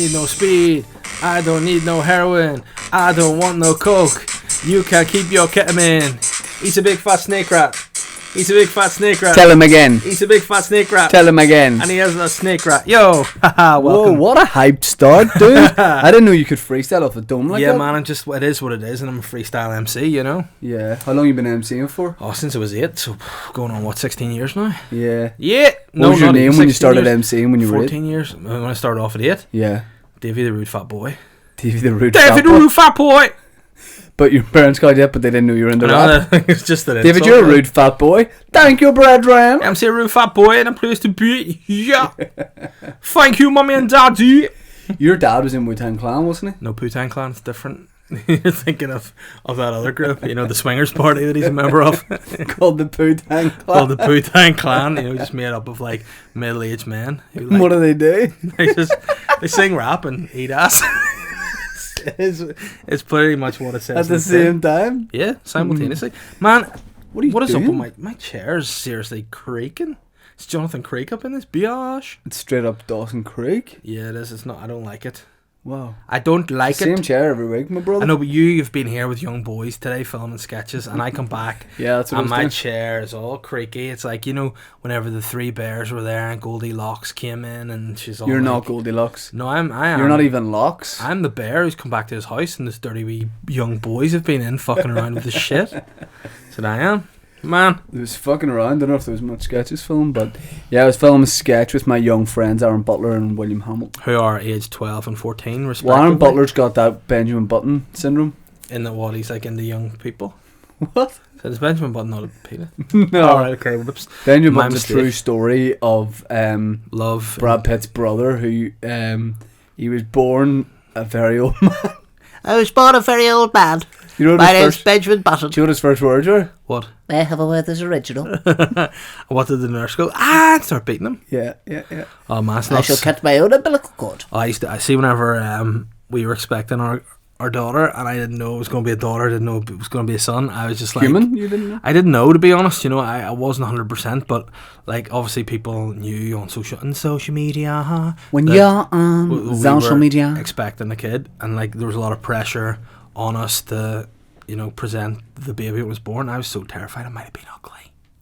need no speed. I don't need no heroin. I don't want no coke. You can keep your ketamine. He's a big fat snake rat. He's a big fat snake rat. Tell him again. He's a big fat snake rat. Tell him again. And he has a snake rat. Yo, haha, Whoa, welcome. what a hyped start, dude. I didn't know you could freestyle off the dome like that. Yeah, man, it is what it is, and I'm a freestyle MC, you know? Yeah. How long you been MCing for? Oh, since I was 8, so going on, 16 years now? Yeah. Yeah. What was your name when you started years. MCing when you were 14 years. When I started off at 8. Yeah. Davey the Rude Fat Boy. Davey the Rude Davey the Rude Fat Boy! But your parents called you up, but they didn't know you were in the rap. It's just that. David, you're a rude fat boy. Thank you, brethren. I'm a rude fat boy and a place to be. Yeah. Thank you, mummy and daddy. Your dad was in Wu-Tang Clan, wasn't he? No, Wu-Tang Clan, it's different. You're thinking of that other group, you know, the swingers party that he's a member of. Called the Wu-Tang Clan. Called the Wu-Tang Clan, you know, just made up of like middle-aged men. Who, like, what do they do? They sing rap and eat ass. It's pretty much what it says. At the same time? Yeah, simultaneously. Man, what is doing? up with my chair is seriously creaking. Is Jonathan Creek up in this biatch? It's straight up Dawson Creek. Yeah, it is. It's not. I don't like it. Wow. I don't like Same it. chair every week, my brother. I know, but you've been here with young boys today filming sketches, and I come back yeah, that's what and I was my doing. chair is all creaky. It's like, you know, whenever the three bears were there and Goldilocks came in and she's all You're like, not Goldilocks. No, I am. You're not even Locks. I'm the bear who's come back to his house and this dirty wee young boys have been in fucking around with the shit. Said I am. Man. There was fucking around. I don't know if there was much sketches filmed, but yeah, I was filming a sketch with my young friends Aaron Butler and William Hamilton. Who are aged 12 and 14 respectively. Well, Aaron Butler's got that Benjamin Button syndrome. In the what, he's like into young people. What? So is Benjamin Button not a penis? No. Alright, okay, whoops. Benjamin My Button's a mistake. true story of Love. Brad Pitt's brother, who he was born a very old man. I was born a very old man. You know what My his name's first, Benjamin Button. do you know what his first words were? What? May I have a word that's original? What did the nurse go? And start beating him. Yeah. Oh man, I shall cut my own umbilical cord. I see whenever we were expecting our daughter, and I didn't know it was going to be a daughter, I didn't know it was going to be a son. I was just like, Human? You didn't know? I didn't know, to be honest. You know, I wasn't 100%, but like obviously people knew on social media When that you're on we social were media. expecting a kid, and like there was a lot of pressure on us to, you know, present the baby when it was born. I was so terrified it might have been ugly.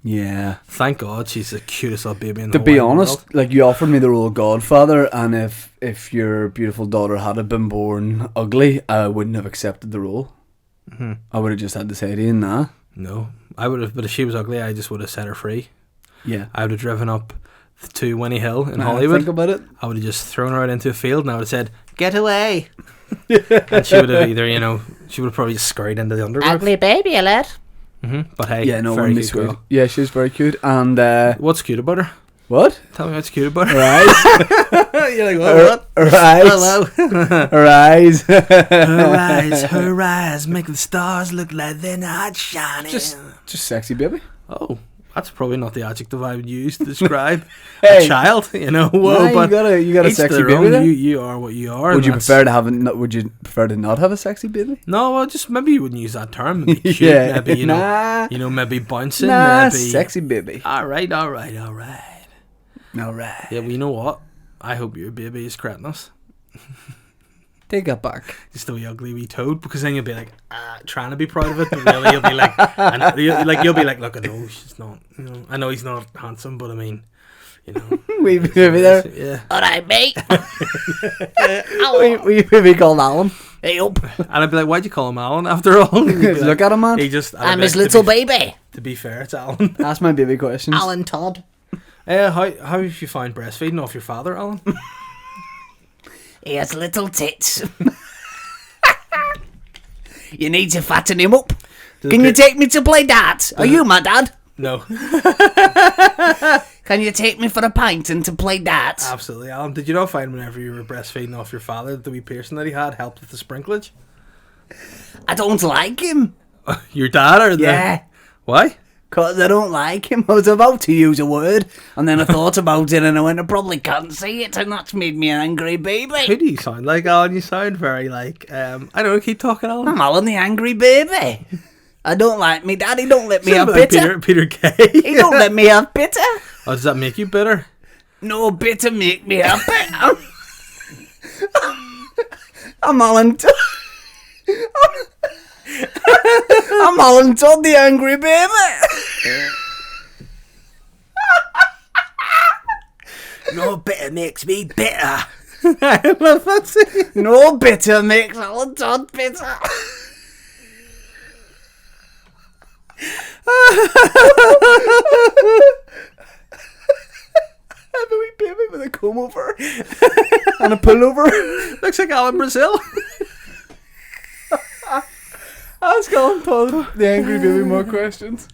Yeah. Thank God she's the cutest little baby in the To whole be wide honest, world. like you offered me the role of Godfather, and if your beautiful daughter had been born ugly, I wouldn't have accepted the role. Mm-hmm. I would have just had to say to you, nah. No, I would have, but if she was ugly, I just would have set her free. Yeah. I would have driven up to Winnie Hill in Nah, Hollywood. Think about it. I would have just thrown her out into a field, and I would have said, "Get away!" Yeah. And she would have either, you know, she would have probably just scurried into the undergrowth. Ugly baby, lad. But hey, Yeah, no, very wouldn't be cute sweet. girl. Yeah, she's very cute. And What's cute about her? what? Tell me what's cute about her. Her eyes. You're like, Her, her eyes. Hello. Her eyes. Her eyes make the stars look like they're not shining. Just sexy, baby. Oh, that's probably not the adjective I would use to describe Hey. a child. You know, whoa, Nah, but you got a each sexy their baby own. there. You are what you are. Would and you that's- prefer to have would you prefer to not have a sexy baby? No, well, just maybe you wouldn't use that term. Maybe cute, Yeah. maybe Nah. maybe bouncing, Nah, maybe sexy baby. All right. All right. Yeah, well, you know what? I hope your baby is cretinous. Take it back. Just a wee ugly wee toad, because then you'll be like trying to be proud of it, but really you'll be like, and you'll be like, look, I know she's not, you know, I know he's not handsome, but I mean, you know, We baby there. yeah. Alright, mate. We baby called Alan. Hey up. And I'd be like, why'd you call him Alan after all? And he'd be Look at him, man. he just. I'm his little baby. baby. To be fair, it's Alan. Ask my baby questions. Alan Todd. How have you found breastfeeding off your father, Alan? He has little tits. You need to fatten him up. Can you take me to play darts? Are you my dad? No, Can you take me for a pint and to play darts? absolutely, Alan. Did you not find whenever you were breastfeeding off your father, the wee piercing that he had helped with the sprinklage? I don't like him. Your dad or the? Yeah. Why? Because I don't like him. I was about to use a word, and then I thought about it, and I went, I probably can't say it, and that's made me an angry Who baby. do you sound like, Alan? You sound very like, I don't know, keep talking, Alan. I'm Alan the angry baby. I don't like me dad. He don't let me Sound have like bitter. Peter Kay. He don't let me have bitter. Oh, does that make you bitter? No bitter make me have bitter. I'm Alan Todd. I'm Alan Todd, the angry baby. No bitter makes me bitter. I love that scene. No bitter makes Alan Todd bitter. Have a wee baby with a comb over and a pullover. Looks like Alan Brazil. Ask Alan Todd, the angry baby, more questions.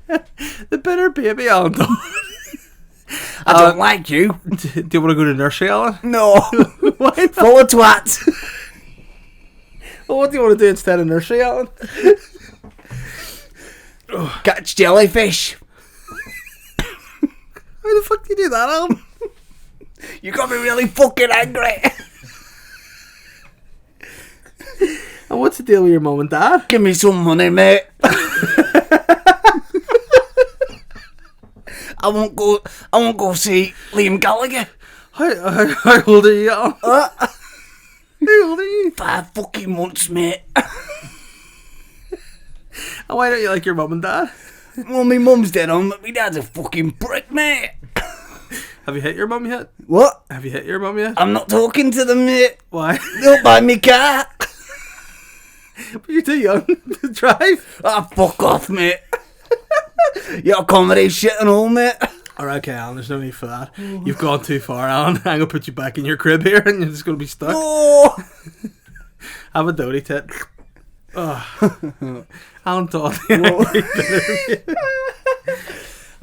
The bitter baby Alan Todd. I don't like you. Do you want to go to nursery, Alan? No. Why not? Full of twats. Well, what do you want to do instead of nursery, Alan? Catch jellyfish. How the fuck do you do that, Alan? You got me really fucking angry. And what's the deal with your mum and dad? Give me some money, mate. I won't go see Liam Gallagher. How old are you, Alan? How old are you? 5 fucking months, mate. And why don't you like your mum and dad? Well, my mum's dead on, but my dad's a fucking prick, mate. Have you hit your mum yet? What? Have you hit your mum yet? I'm not talking to them, mate. Why? They'll buy me car. But you're too young to drive. Ah, fuck off, mate. Your comedy shit and all, mate. Alright, okay, Alan, there's no need for that. You've gone too far, Alan. I'm going to put you back in your crib here and you're just going to be stuck. No. Have a doty tit. Oh. Alan Todd.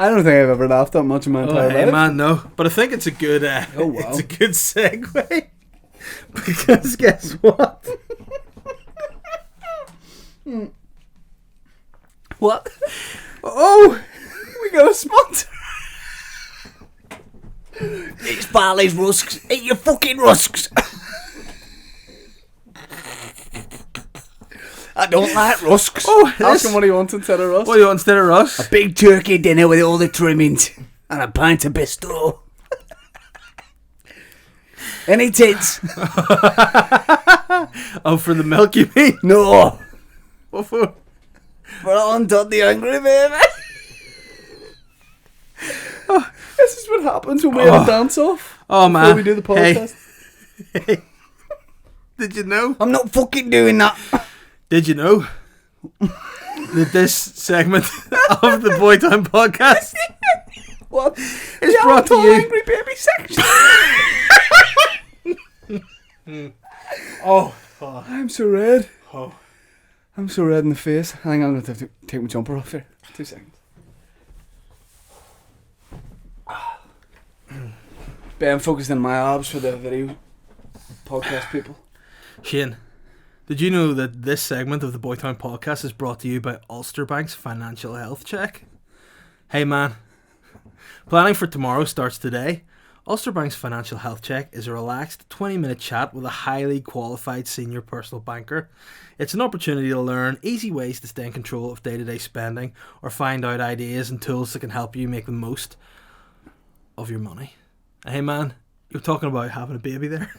I don't think I've ever laughed that much in my entire Hey life. man, no. But I think it's a good it's a good segue. Because guess what? What? Oh, we got a sponsor. It's Barley's Rusks. Eat your fucking rusks. I don't like rusks. Oh, Ask him what he wants instead of rusks. What do you want instead of Russ? A big turkey dinner with all the trimmings and a pint of Bisto. Any tits? Oh, for the milk you mean? No. What for? For Alan Todd, the angry baby. Oh, this is what happens when we have a dance off. Oh man. Before we do the podcast. Hey. Did you know? I'm not fucking doing that. Did you know that this segment of the Boy Time podcast What? is brought to you? Angry baby section. Oh, I'm so red. oh. I'm so red in the face. I think I'm going to have to take my jumper off here. 2 seconds. Ben, focused on my abs for the video podcast people. Shane, did you know that this segment of the Boy Time podcast is brought to you by Ulster Bank's Financial Health Check? Hey man, planning for tomorrow starts today. Ulster Bank's Financial Health Check is a relaxed 20-minute chat with a highly qualified senior personal banker. It's an opportunity to learn easy ways to stay in control of day-to-day spending or find out ideas and tools that can help you make the most of your money. Hey man, you're talking about having a baby there.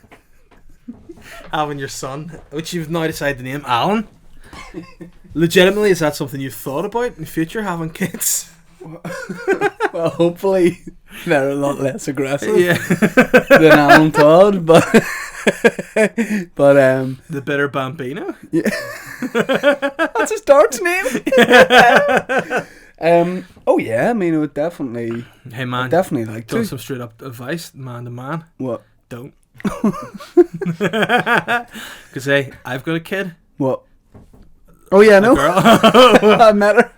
Having your son, which you've now decided to name Alan. Legitimately, is that something you've thought about in future, having kids? Well, hopefully they're a lot less aggressive Yeah. than Alan Todd, but The bitter Bambino? yeah. That's his darts name. Oh yeah, I mean, it would definitely. Hey man, Definitely like got to. some straight up advice, man to man. What? Don't. Because hey, I've got a kid. What? Oh yeah, A no. girl. I met her.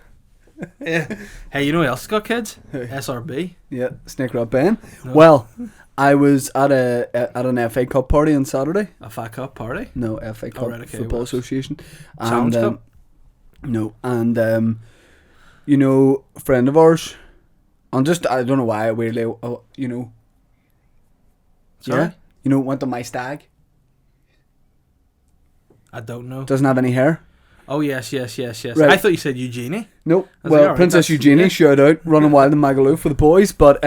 Yeah. Hey, you know who else has got kids? Who? SRB. Yeah, Snake Rat Ben. No. Well, I was at an FA Cup party on Saturday. A fat cup party. No, FA Cup right, okay, Football what? Association. Challenge And, Cup? No, and you know, a friend of ours. I don't know why I weirdly, you know. Sorry? Yeah, you know, went to my stag. I don't know. Doesn't have any hair. Oh yes. Right. I thought you said Eugenie. Nope. I was Well, like, alright, Princess that's- Eugenie, yeah. shout out, running wild in Magaloo for the boys. But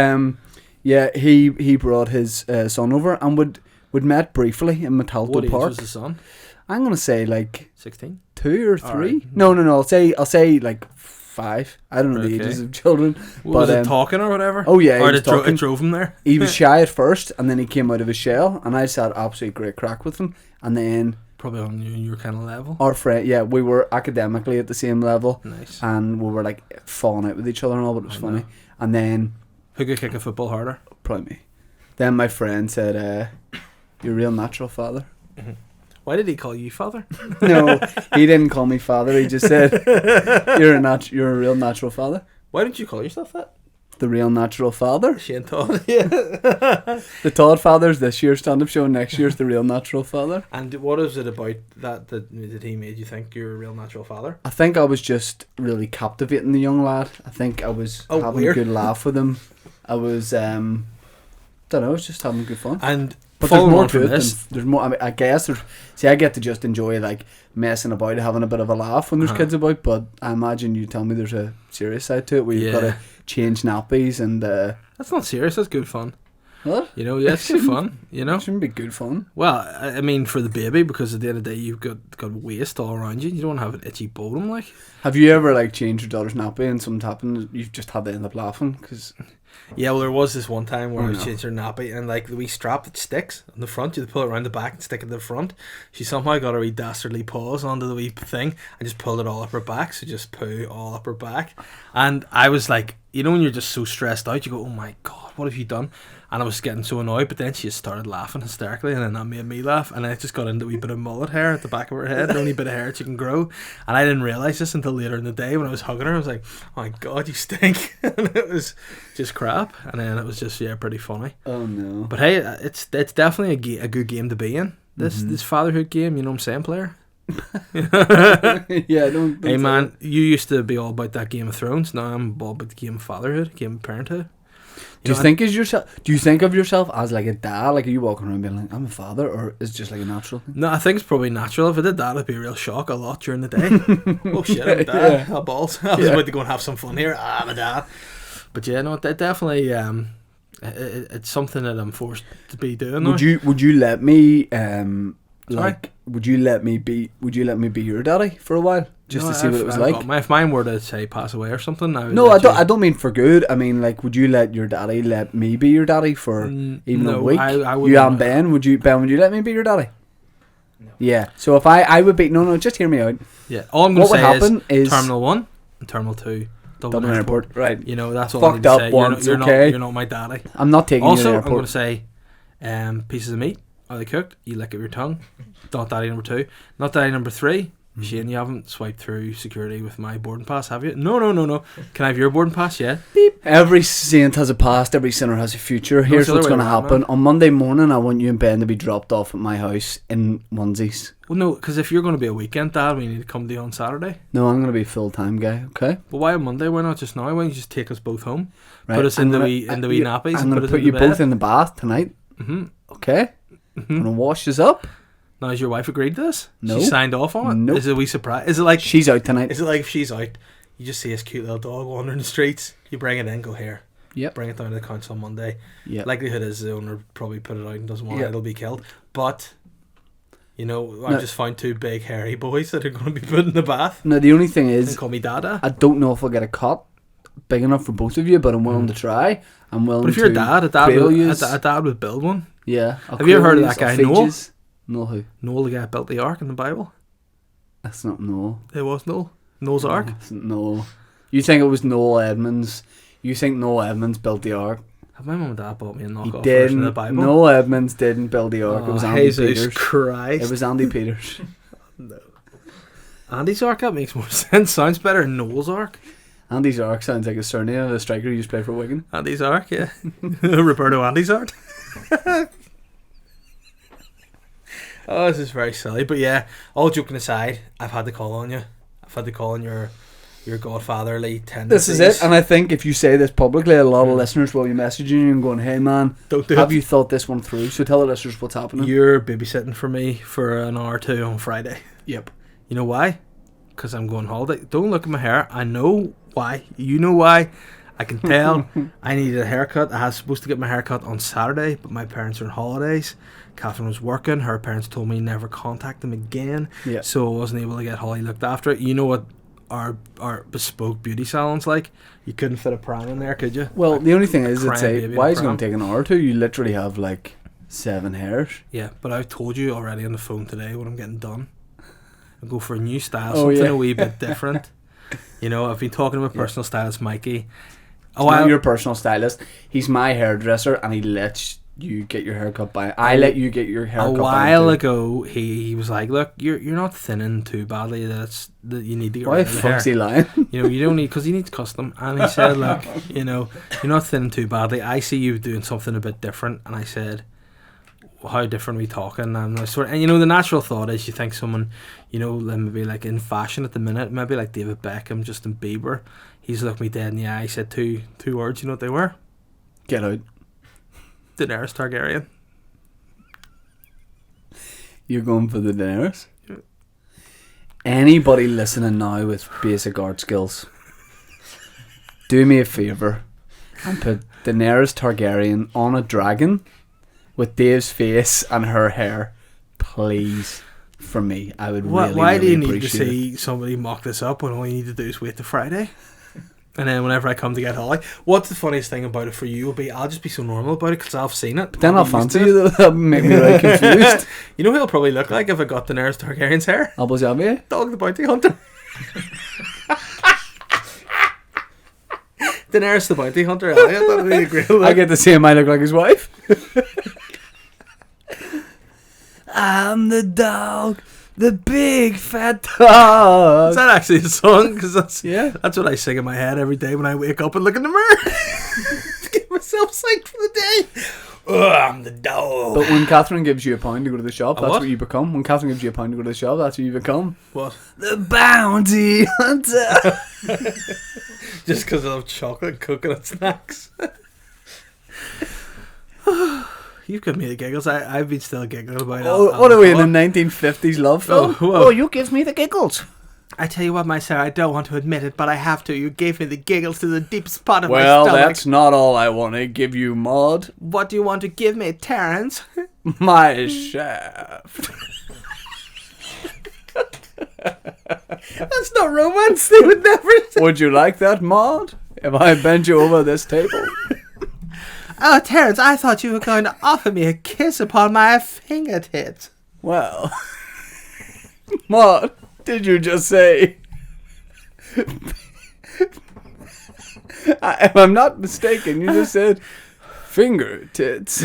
yeah, he brought his son over and we'd met briefly in What Metalto age Park. was the son? I'm gonna say like 16. 2 or 3. Alright. No. I'll say like 5. I don't know the Okay. ages of children. Was it talking or whatever? Oh yeah, he Or was talking. it drove him there? He was shy at first, and then he came out of his shell, and I just had absolute great crack with him. And then Probably on your kind of level. our friend, yeah, we were academically at the same level, Nice. and we were like falling out with each other and all, but it was I funny. know. And then Who could kick a football harder? probably me. Then my friend said, "You're a real natural father." Why did he call you father? No, he didn't call me father. He just said, "You're a real natural father." Why didn't you call yourself that? The real natural father. Shane Todd. Yeah. The Todd Fathers this year's stand-up show. Next year's the real natural father. And what is it about that he made you think you're a real natural father? I think I was just really captivating the young lad. I think I was having weird. a good laugh with him. I was, don't know, I was just having good fun. And But there's following more on to from it. this, There's more. I mean, I guess there's. See, I get to just enjoy like messing about, having a bit of a laugh when there's Uh-huh. kids about. But I imagine you tell me there's a serious side to it where you've got Yeah. to change nappies and. That's not serious. That's good fun. What? You know, yeah, it's good fun. You know. It shouldn't be good fun. Well, I mean, for the baby, because at the end of the day, you've got waste all around you. You don't have an itchy bottom, like. Have you ever like changed your daughter's nappy and something happened? You've just had to end up laughing because. Yeah, well, there was this one time where Oh, I no. changed her nappy, and like the wee strap that sticks on the front, you have to pull it around the back and stick it to the front. She somehow got her wee dastardly paws onto the wee thing and just pulled it all up her back, so just poo all up her back. And I was like, you know, when you're just so stressed out, you go, oh my god, what have you done? And I was getting so annoyed, but then she just started laughing hysterically, and then that made me laugh, and I just got into a wee bit of mullet hair at the back of her head, the only bit of hair she can grow. And I didn't realise this until later in the day when I was hugging her. I was like, oh my god, you stink. And it was just crap, and then it was just, yeah, pretty funny. Oh no. But hey, it's definitely a good game to be in. This fatherhood game, you know what I'm saying, player? Yeah, don't Hey say man, you used to be all about that Game of Thrones. Now I'm all about the game of fatherhood, game of parenthood. Do you think of yourself as like a dad? Like, are you walking around being like, I'm a father, or is it just like a natural thing? No, I think it's probably natural. If I did that, it'd be a real shock a lot during the day. Oh shit, I'm a dad. Yeah. Oh, balls. I was about to go and have some fun here. I'm a dad. But yeah, no, that definitely it's something that I'm forced to be doing now. Would you let me Sorry? would you let me be your daddy for a while just No, to see what it was I've like? got if mine were to say pass away or something, I would No, let I don't mean for good. I mean, like, would you let your daddy let me be your daddy for even no, a week? I You wouldn't. and Ben, would you let me be your daddy? No. Yeah. So if I would be no, just hear me out. Yeah, all I'm going What to would say happen is Terminal 1 and Terminal 2, Dublin Airport. Right. You know, that's all Fucked I need to up say. once, you're okay? not my daddy. I'm not taking you to Also, the I'm going airport. to say, pieces of meat, are they cooked? You lick it with your tongue. Not daddy number 2. Not daddy number 3. Shane, you haven't swiped through security with my boarding pass, have you? No. Can I have your boarding pass? Yeah. Beep. Every saint has a past, every sinner has a future. Here's it's the what's other going to way around, happen. man. On Monday morning, I want you and Ben to be dropped off at my house in onesies. Well, no, because if you're going to be a weekend dad, we need to come to you on Saturday. No, I'm going to be a full-time guy, okay? But why on Monday? Why not just now? Why don't you just take us both home? Right. Put us I'm in the gonna- wee nappies I'm and going put to us put in you the both bed. in the bath tonight, Mm-hmm. okay? I'm going to wash us up. Now, has your wife agreed to this? No. She signed off on it? Nope. Is it a wee surprise? Is it like She's out tonight. Is it like if she's out, you just see this cute little dog wandering the streets, you bring it in, go here, Yep. bring it down to the council on Monday. Yep. Likelihood is the owner probably put it out and doesn't want Yep. it, it'll be killed. But, you know, No. I've just found 2 big hairy boys that are going to be put in the bath. Now, the only thing They is, call me Dada. I don't know if I'll get a cot big enough for both of you, but I'm willing to try. I'm willing But if to you're a dad cradle would, yous. a dad would build one. Yeah. Have you ever heard of that guy, Noah? No, who? Noel, the guy that built the ark in the Bible. That's not Noel. It was Noel. Noel's ark. It's not Noel. You think it was Noel Edmonds? You think Noel Edmonds built the ark? Have my mum and dad bought me a He knockoff version of the didn't. Bible? Noel Edmonds didn't build the ark. It was Andy Jesus Peters. Christ. It was Andy Peters. No. Andy's ark, that makes more sense. Sounds better than Noel's ark. Andy's ark sounds like a surname of a striker who used to play for Wigan. Andy's ark, yeah. Roberto Andy's ark. Oh, this is very silly. But yeah, all joking aside, I've had to call on you. I've had to call on your godfatherly tendencies. This is it, and I think if you say this publicly, a lot of listeners will be messaging you and going, "Hey man, Don't do have it. you thought this one through?" So tell the listeners what's happening. You're babysitting for me for an hour or 2 on Friday. Yep. You know why? Because I'm going holiday. Don't look at my hair. I know why. You know why. I can tell I needed a haircut. I was supposed to get my haircut on Saturday, but my parents are on holidays. Catherine was working. Her parents told me never contact them again. Yeah. So I wasn't able to get Holly looked after. You know what our bespoke beauty salon's like? You couldn't fit a pram in there, could you? Well, the only thing is, it's crying a, baby why in a is it going pram. to take an hour or two? You literally have like 7 hairs. Yeah, but I've told you already on the phone today what I'm getting done. I'll go for a new style, Oh, something yeah. a wee bit different. You know, I've been talking to my personal stylist, Mikey. He's not your personal stylist. He's my hairdresser, and he lets you get your hair cut by. I let you get your hair A cut by. while ago, he was like, "Look, you're not thinning too badly. That you need to get Why rid the of the hair. fuck's he lying? You know, you don't need because he needs custom." And he said, "Look, you know, you're not thinning too badly. I see you doing something a bit different." And I said, well, "How different are we talking?" And you know, the natural thought is you think someone, you know, maybe like in fashion at the minute, maybe like David Beckham, Justin Bieber. He's looked me dead in the eye. He said two words. You know what they were? Get out. Daenerys Targaryen. You're going for the Daenerys? Anybody listening now with basic art skills, do me a favour and put Daenerys Targaryen on a dragon with Dave's face and her hair, please, for me. I would really, Why do really you need to appreciate it. see somebody mock this up when all you need to do is wait till Friday? And then whenever I come to get Holly, what's the funniest thing about it for you will be I'll just be so normal about it because I've seen it. Then I'll be used fancy to you, though. That would make me really confused. You know who he'll probably look like if I got Daenerys Targaryen's hair? Abu Dhabi? Dog the Bounty Hunter. Daenerys the Bounty Hunter, Elliot. That would be a great look. I get to see him. I look like his wife. I'm the dog. The big fat dog. Is that actually a song? Because that's Yeah. what I sing in my head every day when I wake up and look in the mirror. To get myself psyched for the day. Oh, I'm the dog. But when Catherine gives you a pound to go to the shop, A that's what? what you become. When Catherine gives you a pound to go to the shop, that's what you become. What? The bounty hunter. Just because I love chocolate and coconut snacks. You've given me the giggles. I've been still giggling about it. Oh, what are we in a 1950s love film? Oh, you give me the giggles. I tell you what, my sir, I don't want to admit it, but I have to. You gave me the giggles to the deep spot of my Well, stomach. that's not all I want to give you, Maud. What do you want to give me, Terrence? My shaft. That's not romance. They would never say. Would you like that, Maud? If I bent you over this table? Oh, Terrence, I thought you were going to offer me a kiss upon my fingertips. Well, Maud, did you just say? If I'm not mistaken, you just said finger tits.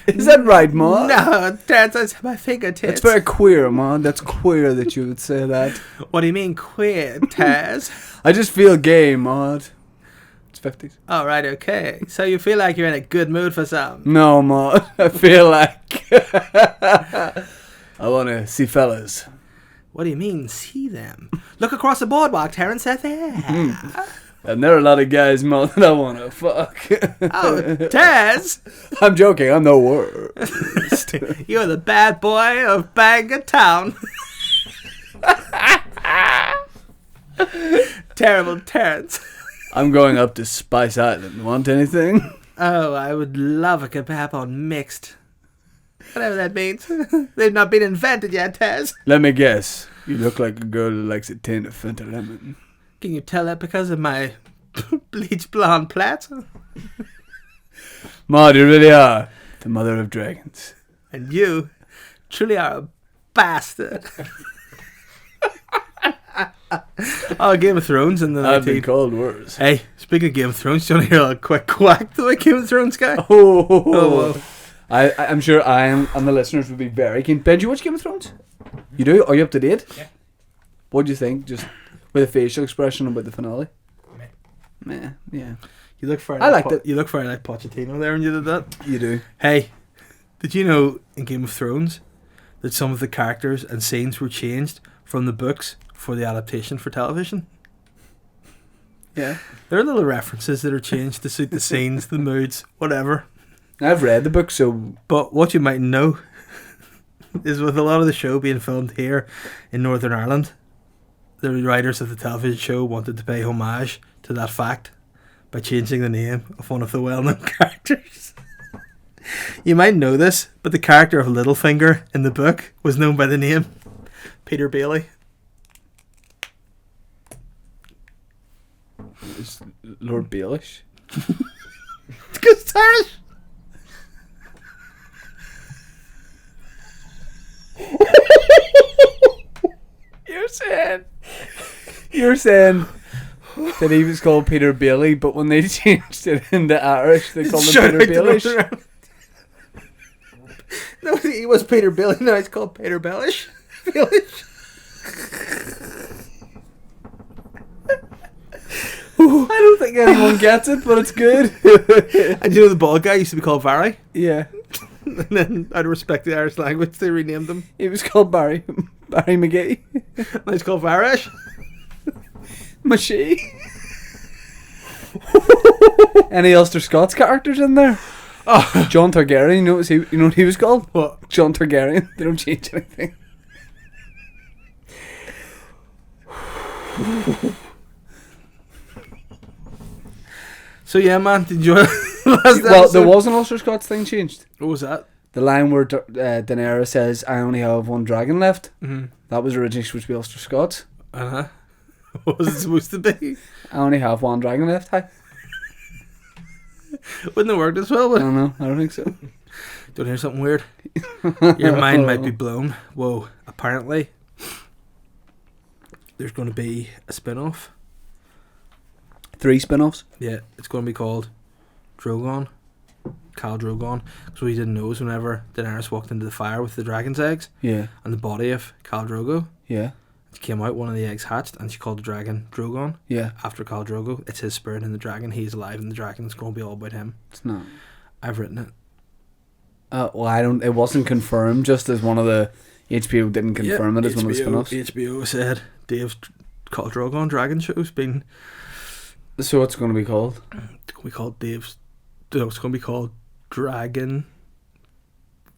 Is that right, Maud? No, Terrence, I said my fingertips. That's very queer, Maud. That's queer that you would say that. What do you mean queer, Taz? I just feel gay, Maud. It's 50s. All right, okay. So you feel like you're in a good mood for some. No, Maud. I feel like I want to see fellas. What do you mean, see them? Look across the boardwalk, Terrence. They're there. And there are a lot of guys, Maud, that I want to fuck. Oh, Taz! I'm joking. I'm the worst. You're the bad boy of Bangor Town. Terrible Terrence. I'm going up to Spice Island. Want anything? Oh, I would love a kebab on mixed. Whatever that means. They've not been invented yet, Taz. Let me guess. You look like a girl who likes a tin of Fanta Lemon. Can you tell that because of my bleach blonde plaits? Maud, you really are the mother of dragons. And you truly are a bastard. Oh, Game of Thrones in the I've been 19... called worse. Hey, speaking of Game of Thrones, do you want to hear a quick quack to the Game of Thrones guy? Oh, whoa. I'm sure I am, and the listeners would be very keen. Ben, do you watch Game of Thrones? You do? Are you up to date? Yeah. What do you think? Just with a facial expression about the finale? Meh. Yeah. You look very I liked it. You look very like Pochettino there when you did that. You do. Hey, did you know in Game of Thrones that some of the characters and scenes were changed from the books for the adaptation for television? Yeah. There are little references that are changed to suit the scenes, the moods, whatever. I've read the book, so But what you might know is with a lot of the show being filmed here in Northern Ireland, the writers of the television show wanted to pay homage to that fact by changing the name of one of the well-known characters. You might know this, but the character of Littlefinger in the book was known by the name Peter Bailey. It's Lord Baelish. Because it's Irish. You're saying that he was called Peter Bailey, but when they changed it into Irish, they called him Peter Baelish. No, he was Peter Bailey. No, he's called Peter Baelish. Baelish. I don't think anyone gets it, but it's good. And you know the bald guy used to be called Barry? Yeah. And then, out of respect to the Irish language, they renamed him. He was called Barry McGee. Now he's called Varish. Machie. Any Ulster Scots characters in there? Oh, John Targaryen, you know what he was called? what? John Targaryen. They don't change anything. So yeah, man, did you last Well, episode? there was an Ulster Scots thing changed. What was that? The line where Daenerys says, "I only have one dragon left." Mm-hmm. That was originally supposed to be Ulster Scots. Uh-huh. What was it supposed to be? I only have one dragon left. Hi. Wouldn't it work as well? I But don't know. I don't think so. don't hear something weird. Your mind might be blown. Whoa, apparently there's going to be a spin-off. 3 spin-offs. Yeah, it's going to be called Drogon. Khal Drogon. Because what we didn't know is whenever Daenerys walked into the fire with the dragon's eggs Yeah. and the body of Khal Drogo, Yeah. she came out, one of the eggs hatched, and she called the dragon Drogon. Yeah. After Khal Drogo, it's his spirit in the dragon. He's alive in the dragon. It's going to be all about him. It's not. I've written it. Well, I don't. It wasn't confirmed. Just as one of the HBO didn't confirm it as one of the spin-offs. HBO said Dave's Khal Drogon dragon show's been. So what's going to be called? It's going to be called Dave's. No, it's going to be called Dragon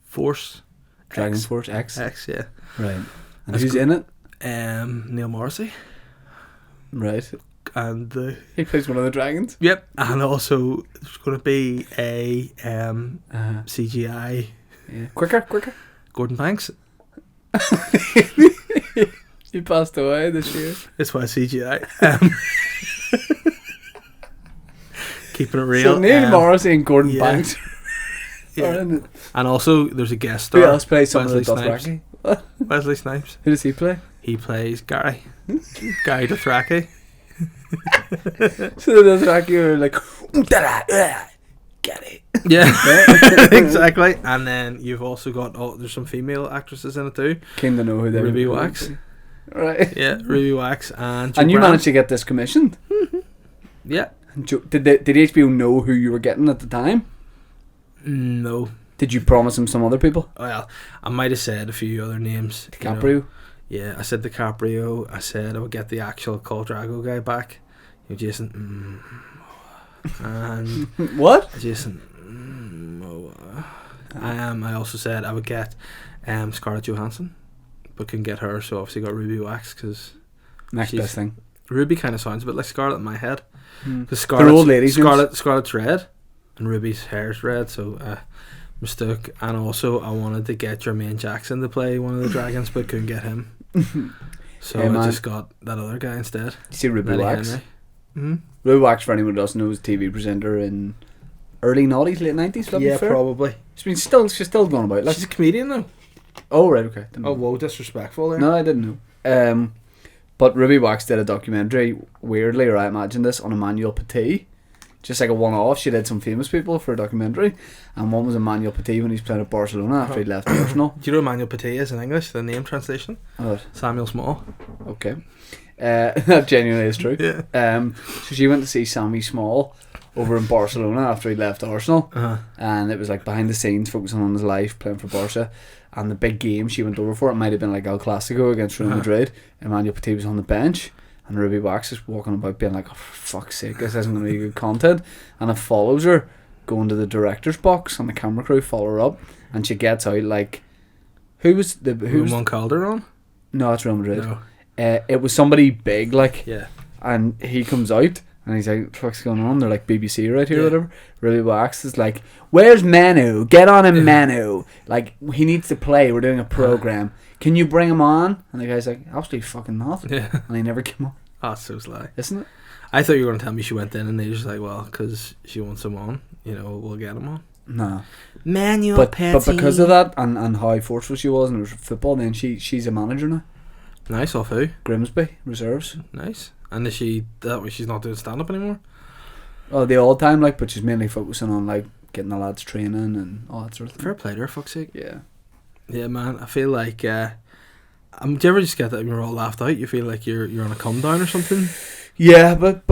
Force. Dragon X. Force X. X, yeah. Right. And That's who's good. in it? Neil Morrissey. Right. And He plays one of the dragons. yep. And also there's going to be a CGI Yeah. Quicker. Gordon Banks. He passed away this year. That's why CGI. Keeping it real. So Neil Morrissey and Gordon yeah. Banks. Yeah. Are in it. And also there's a guest Who star. else plays some of the Wesley Snipes. Dothraki? Wesley Snipes. Who does he play? He plays Gary. Gary Dothraki. So the Dothraki are like, get it. Yeah, exactly. And then you've also got there's some female actresses in it too. Came to know who they Ruby were. Wax. Right. Yeah, Ruby Wax and. And you Brown. managed to get this commissioned. Yeah. Did HBO know who you were getting at the time? No. Did you promise them some other people? Well, I might have said a few other names. you know. DiCaprio? Yeah, I said DiCaprio. I said I would get the actual Khal Drogo guy back. You know, Jason. And What? Jason. I also said I would get Scarlett Johansson, but couldn't get her, so obviously got Ruby Wax because Next best thing. Ruby kind of sounds a bit like Scarlett in my head. Because They're old ladies. Scarlett's red, and Ruby's hair's red, so mistook. And also, I wanted to get Jermaine Jackson to play one of the dragons, but couldn't get him. So Hey, I man. just got that other guy instead. You see Ruby Nelly Wax? Henry. Mm-hmm. Ruby Wax, for anyone who doesn't know, was a TV presenter in early noughties, late 90s. Yeah, probably. She's still going about. Like, She's a comedian though. oh, right, okay. Didn't Oh, know. whoa, disrespectful there. No, I didn't know. But Ruby Wax did a documentary, weirdly, or I imagine this, on Emmanuel Petit. Just like a one-off. She did some famous people for a documentary, and one was Emmanuel Petit when he was playing at Barcelona after he left Arsenal. Do you know Emmanuel Petit is in English? The name translation? Oh, Samuel Small. okay. That genuinely is true. Yeah. So she went to see Sammy Small over in Barcelona after he left Arsenal, and it was like behind the scenes, focusing on his life, playing for Barca. And the big game she went over for, it might have been like El Clasico against Real Madrid. Emmanuel Petit was on the bench, and Ruby Wax is walking about being like, oh, for fuck's sake, this isn't going to be good content. And it follows her going to the director's box, and the camera crew follow her up, and she gets out like, who was Ramon Calderon? no, it's Real Madrid. No. It was somebody big, like, Yeah. and he comes out And he's like, what the fuck's going on? They're like BBC right here or whatever. Really waxed. It's like, where's Manu? Get on him, Manu. Like, he needs to play. We're doing a program. Can you bring him on? And the guy's like, absolutely fucking not. Yeah. And he never came on. Oh, so sly. Isn't it? I thought you were going to tell me she went in and they just like, well, because she wants him on, we'll get him on. No. Manual but because of that and how forceful she was and it was football, then she's a manager now. Nice. Off who? Grimsby reserves. Nice. And is she that way? She's not doing stand up anymore. Oh, the old time, like, but she's mainly focusing on like getting the lads training and all that sort of thing. Fair play to her, fuck's sake. Yeah. Yeah, man. I feel like. Do you ever just get that when you're all laughed out? You feel like you're on a come down or something. Yeah, but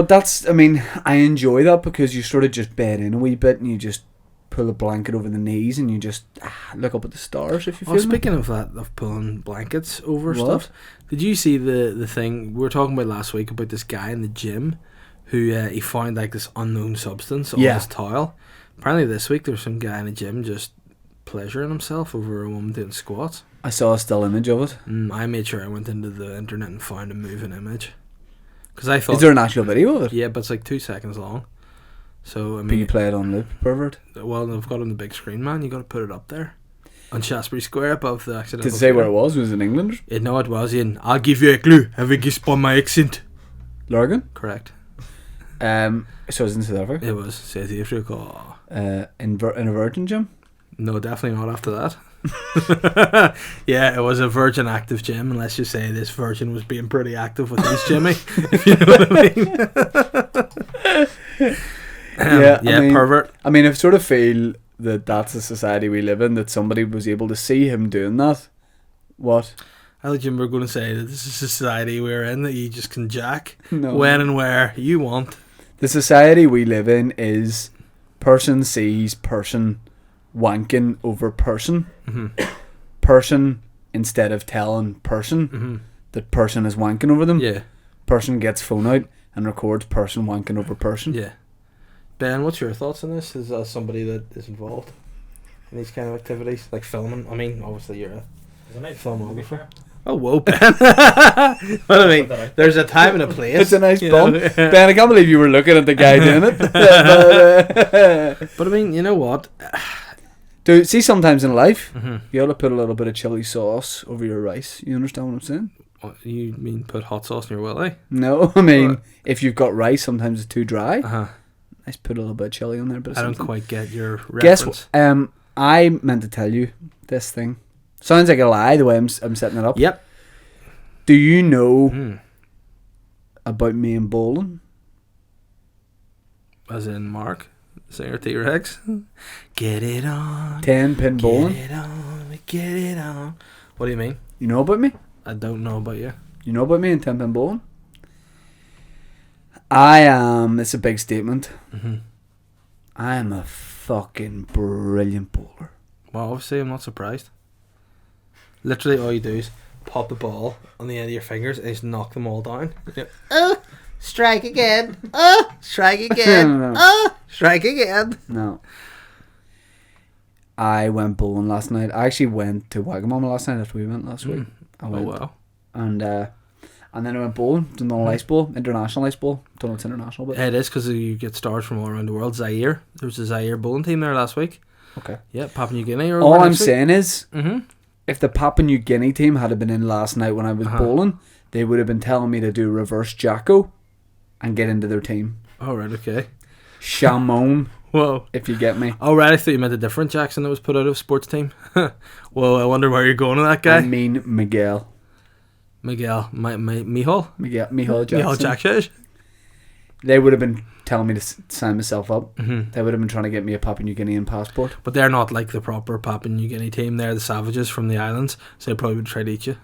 that's. I mean, I enjoy that because you sort of just bed in a wee bit and you just pull a blanket over the knees and you just look up at the stars. If you feel. Speaking of that, of pulling blankets over What? stuff. Did you see the thing we were talking about last week about this guy in the gym who he found like this unknown substance on his towel? Apparently this week there's some guy in the gym just pleasuring himself over a woman doing squats. I saw a still image of it. I made sure I went into the internet and found a moving image. Because I thought... Is there an actual video of it? Yeah, but it's like 2 seconds long. So, I Can mean... you play it on loop, pervert? Well, I've got it on the big screen, man. You got to put it up there. On Shaftesbury Square above the accidental... Did it say where it was? Was it in England? No, it was in... I'll give you a clue. Have you guessed by my accent? Lurgan? Correct. So it was in South Africa? It was South Africa. In a virgin gym? No, definitely not after that. Yeah, it was a virgin active gym, and let's just say this virgin was being pretty active with his Jimmy, if you know what I mean. Yeah, yeah, I mean, pervert. I mean, I sort of feel that that's the society we live in, that somebody was able to see him doing that. What? I thought you were going to say that this is a society we're in, that you just can jack No. when and where you want. The society we live in is person sees person wanking over person. Mm-hmm. Person, instead of telling person that person is wanking over them, Yeah, person gets phone out and records person wanking over person. yeah. Ben, what's your thoughts on this? As somebody that is involved in these kind of activities, like filming? I mean, obviously you're a filmographer. Oh, whoa, Ben. But I mean, there's a time and a place. It's a nice you bump. know? Ben, I can't believe you were looking at the guy doing it. But I mean, you know what? Dude, see, sometimes in life, Mm-hmm. you ought to put a little bit of chili sauce over your rice. You understand what I'm saying? What, you mean put hot sauce in your willy? No, I mean, What? if you've got rice, sometimes it's too dry. Uh-huh. Let's put a little bit of chili on there. But I don't quite get your Guess reference. what? I meant to tell you this thing. Sounds like a lie the way I'm setting it up. Yep. Do you know Mm. about me and bowling? As in Mark, singer T-Rex. Get it on. 10-pin bowling. Get it on. Get it on. What do you mean? You know about me? I don't know about you. You know about me and 10-pin bowling? I am. It's a big statement. Mm-hmm. I am a fucking brilliant bowler. Well, obviously, I'm not surprised. Literally, all you do is pop the ball on the end of your fingers and just knock them all down. Oh, strike again. Oh, strike again. No. Oh, strike again. No. I went bowling last night. I actually went to Wagamama last night after we went last week. I Oh, went. wow. And then I went bowling. Done an ice bowl, international ice bowl. Don't know if it's international, but It is because you get stars from all around the world. Zaire. There was a Zaire bowling team there last week. okay. Yeah, Papua New Guinea. Or All I'm saying is, Mm-hmm. if the Papua New Guinea team had been in last night when I was Uh-huh. bowling, they would have been telling me to do reverse jacko and get into their team. Oh, right, okay. Shamon, Whoa. if you get me. Oh, right, I thought you meant a different Jackson that was put out of sports team. Well, I wonder where you're going with that guy. I mean Miguel. Miguel, Mihal? Mihal Jackson. Mihal Jackshish? They would have been telling me to sign myself up. Mm-hmm. They would have been trying to get me a Papua New Guinean passport. But they're not like the proper Papua New Guinea team. They're the savages from the islands, so they probably would try to eat you.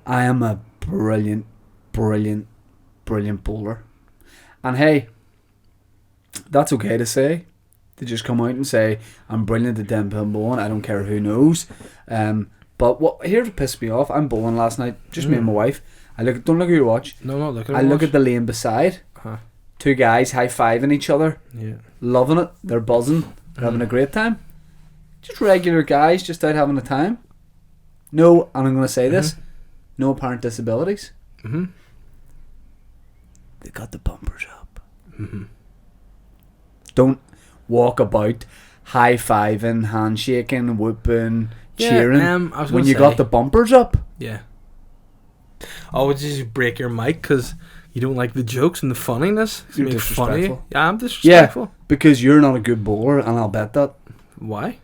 I am a brilliant, brilliant, brilliant bowler. And hey, that's okay to say. To just come out and say, I'm brilliant at 10-pin bowling. I don't care who knows. But what here to piss me off, I'm bowling last night, just me and my wife. Don't look at your watch. No, not looking I look at the lane beside. Uh-huh. Two guys high-fiving each other. Yeah. Loving it. They're buzzing. They're having a great time. Just regular guys just out having a time. No, and I'm going to say this, no apparent disabilities. Mm-hmm. they got the bumpers up. Mm-hmm. Don't walk about high-fiving, handshaking, whooping, cheering I was gonna when you say, got the bumpers up. Yeah. Oh, would you just break your mic because you don't like the jokes and the funniness? You're Make fun of you? disrespectful. Yeah, I'm disrespectful. Because you're not a good bowler, and I'll bet that. Why?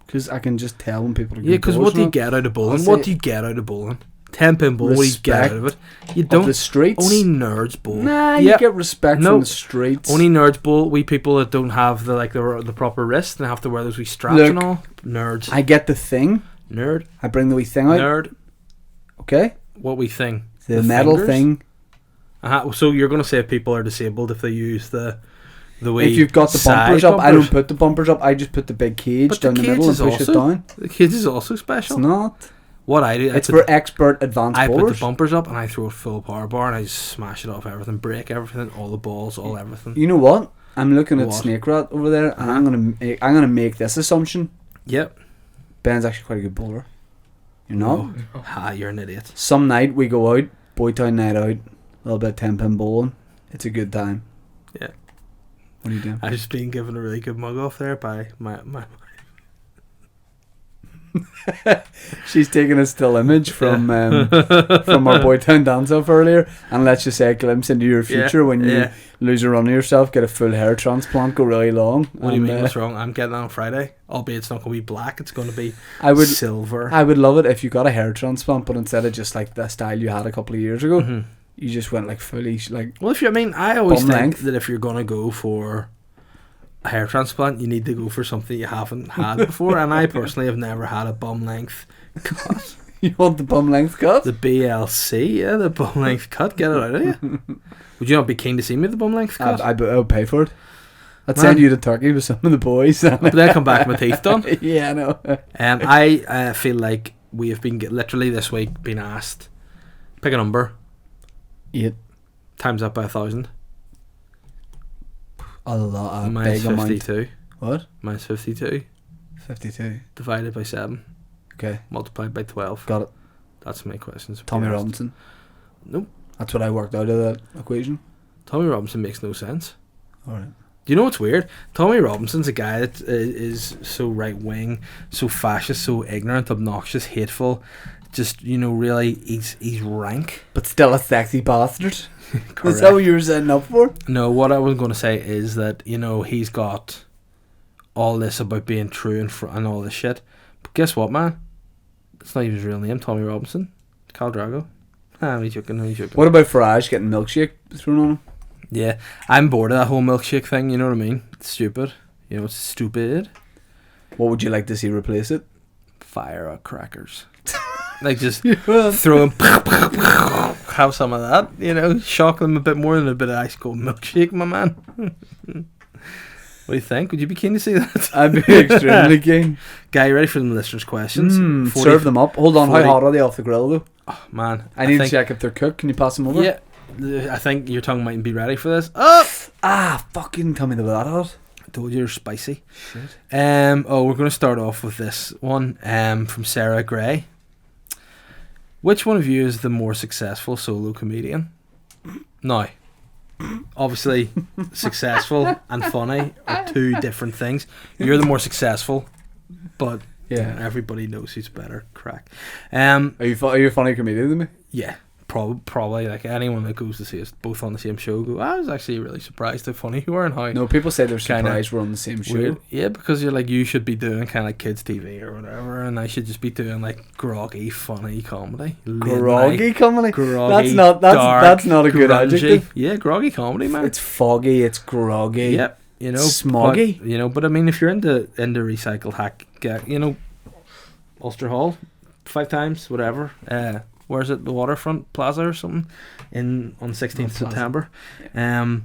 Because I can just tell when people are good Yeah, because bowlers what do you now. get out of bowling? I'll What say- do you get out of bowling? 10-pin bowl, what do you get out of it? You Of don't. the streets. Only nerds bowl. Nah, Yeah. you get respect No. from the streets. Only nerds bowl. We people that don't have the proper wrist and have to wear those wee straps Look, and all. Nerds. I get the thing. Nerd. I bring the wee thing out. Nerd. Okay? What we thing? The metal fingers? thing. So you're going to say people are disabled if they use the wee If you've got the side bumpers up, I bumpers? don't put the bumpers up. I just put the big cage But the down the cage middle and is push it also down. The kids is also It's special. not. What I do, It's for expert advanced I put bowlers. the bumpers up and I throw it full power bar and I just smash it off everything, break everything, all the balls, all everything. You know what? I'm looking at What? Snake Rat over there, and I'm gonna make this assumption. Yep. Ben's actually quite a good bowler. You know? You're an idiot. Some night we go out, Boytown night out, a little bit of 10-pin bowling. It's a good time. Yeah. What are you doing? I've just been given a really good mug off there by my She's taking a still image from our Boytown dance off earlier, and let's just say a glimpse into your future when you lose a run of yourself, get a full hair transplant, go really long. What do you mean? What's wrong? I'm getting that on Friday. Albeit it's not going to be black. It's going to be silver. I would love it if you got a hair transplant, but instead of just like the style you had a couple of years ago, you just went like fully like. Well, I always bum think length. that if you're going to go for a hair transplant, you need to go for something you haven't had before. And I personally have never had a bum length cut. You want the bum length cut? The BLC, yeah, the bum length cut. Get it out of you. Would you not be keen to see me with the bum length cut? I would pay for it. I'd send you to Turkey with some of the boys. But then come back with my teeth done. Yeah, I know. I feel like we have been literally this week been asked, pick a number, 8. times that by 1,000. A lot. Mine's Big amount. 52. What? Mine's 52. 52. Divided by 7. Okay. Multiplied by 12. Got it. That's my questions. Tommy Robinson. Nope. That's what I worked out of that equation. Tommy Robinson makes no sense. Alright. Do you know what's weird? Tommy Robinson's a guy that is so right wing, so fascist, so ignorant, obnoxious, hateful. Just, really, he's rank. But still a sexy bastard. Is Correct. that what you were setting up for? No, what I was going to say is that, he's got all this about being true and all this shit. But guess what, man? It's not even his real name, Tommy Robinson. Khal Drago. I'm joking. What about Farage getting milkshake thrown on him? Yeah, I'm bored of that whole milkshake thing, you know what I mean? It's stupid. It's stupid. What would you like to see replace it? Firecrackers. Like just throw them, have some of that, shock them a bit more than a bit of ice cold milkshake, my man. What do you think? Would you be keen to see that? I'd be extremely keen. Guy, you ready for the listeners' questions? Serve them up. Hold on, 40. how hot are they off the grill though? Oh, man. I need to check if they're cooked. Can you pass them over? Yeah. I think your tongue mightn't be ready for this. Oh! Fucking tell me they were that hot. I told you they're spicy. Shit. We're going to start off with this one from Sarah Gray. Which one of you is the more successful solo comedian? Now, obviously, successful and funny are two different things. You're the more successful, but everybody knows who's better. Crack. Are you a funny comedian than me? Yeah. Probably like anyone that goes to see us both on the same show I was actually really surprised how funny you were and how No, people say they're Kinda surprised we're on the same show. weird. Yeah, because you're like, you should be doing kind of like kids TV or whatever, and I should just be doing like groggy funny comedy. Groggy comedy? Groggy, That's not a good grungy. adjective. Yeah, groggy comedy, man. It's foggy, it's groggy. Yep. Smoggy. But I mean, if you're into recycle hack, Ulster Hall, 5 times, whatever. Where's it? The Waterfront Plaza or something on 16th September. So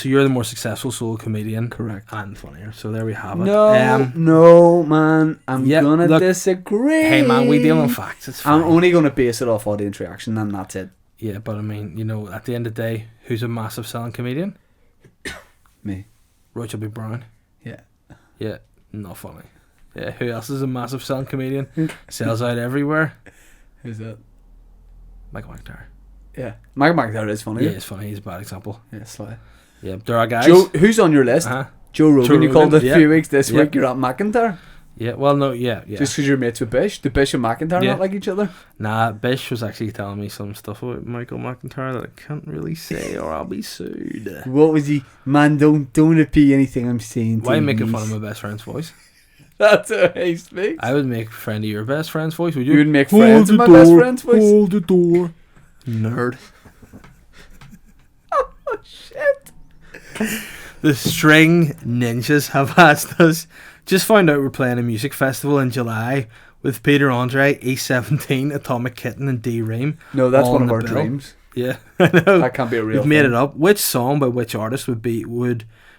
you're the more successful solo comedian. Correct. And funnier. So there we have it. No, man. I'm gonna disagree. Hey, man, we deal in facts. It's fine. I'm only gonna base it off audience reaction, and that's it. Yeah, but I mean, at the end of the day, who's a massive selling comedian? Me. Roger B. Brown. Yeah. Yeah, not funny. Yeah, who else is a massive selling comedian? Sells out everywhere. Who's that? Michael McIntyre. Yeah. Michael McIntyre is funny. Yeah, it's funny. He's a bad example. Yeah, sly. Yeah, there are guys. Joe, who's on your list? Uh-huh. Joe Rogan. You called it a yeah. few weeks this Yeah. week. You're at McIntyre. Yeah, well, no, yeah. Just because you're mates with Bish. Do Bish and McIntyre Yeah. not like each other? Nah, Bish was actually telling me some stuff about Michael McIntyre that I can't really say or I'll be sued. What was he? Man, don't repeat anything I'm saying. Why are you making fun of my best friend's voice? That's how he speaks. I would make friend of your best friend's voice, would you? You would make friends with my best friend's voice? Hold the door. Nerd. Oh, shit. The String Ninjas have asked us. Just found out we're playing a music festival in July with Peter Andre, E17, Atomic Kitten, and D Ream. No, that's all one in of the our bill. dreams. Yeah, I know. That can't be a real We've made thing. it up. Which song by which artist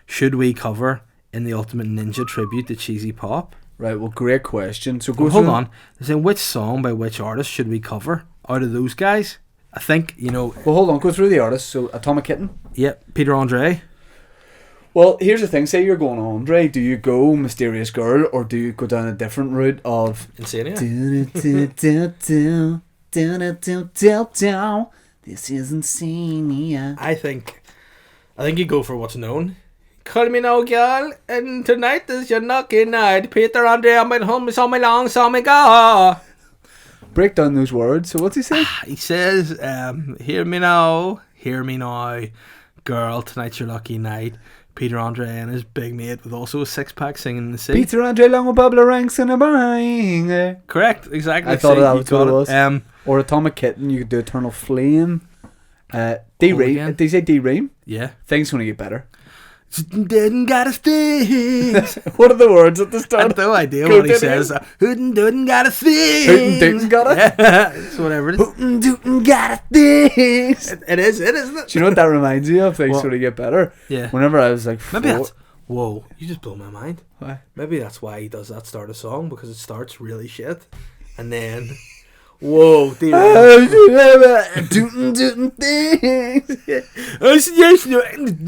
should we cover in the Ultimate Ninja tribute to Cheesy Pop? Right, well, great question. So go Well, hold through- on. They're saying which song by which artist should we cover out of those guys? I think, Well, hold on. Go through the artists. So Atomic Kitten. Peter Andre. Well, here's the thing. Say you're going Andre. Do you go Mysterious Girl or do you go down a different route of... Insania. This is insania. I think you go for what's known. Call me now, girl, and tonight is your lucky night. Peter Andre, I'm at home, saw me long, saw me go. Break down those words. So what's he say? He says, hear me now, girl, tonight's your lucky night. Peter Andre and his big mate with also a six-pack singing in the sea. Peter Andre long with Bubble ranks in a bang. Correct, exactly. I thought See, that you was what it got was. Or Atomic Kitten, you could do Eternal Flame. D-Ream. again? Did you say D-Ream? Yeah. Things gonna get better. Didn't got a sting. What are the words at the I start? have no idea Go what he to says. the- Hootin' got a thing. Hootin' Tootin' got it? Yeah, it's whatever it is. Hootin' Tootin' got a things. It is, isn't it? Do you know what that reminds me of? Things What? gonna get better. Yeah. Whenever I was like, Maybe four- that's... Whoa, you just blew my mind. Why? Maybe that's why he does that start of song, because it starts really shit. And then... Whoa, dear. Tootin' Tootin' things. I suggest you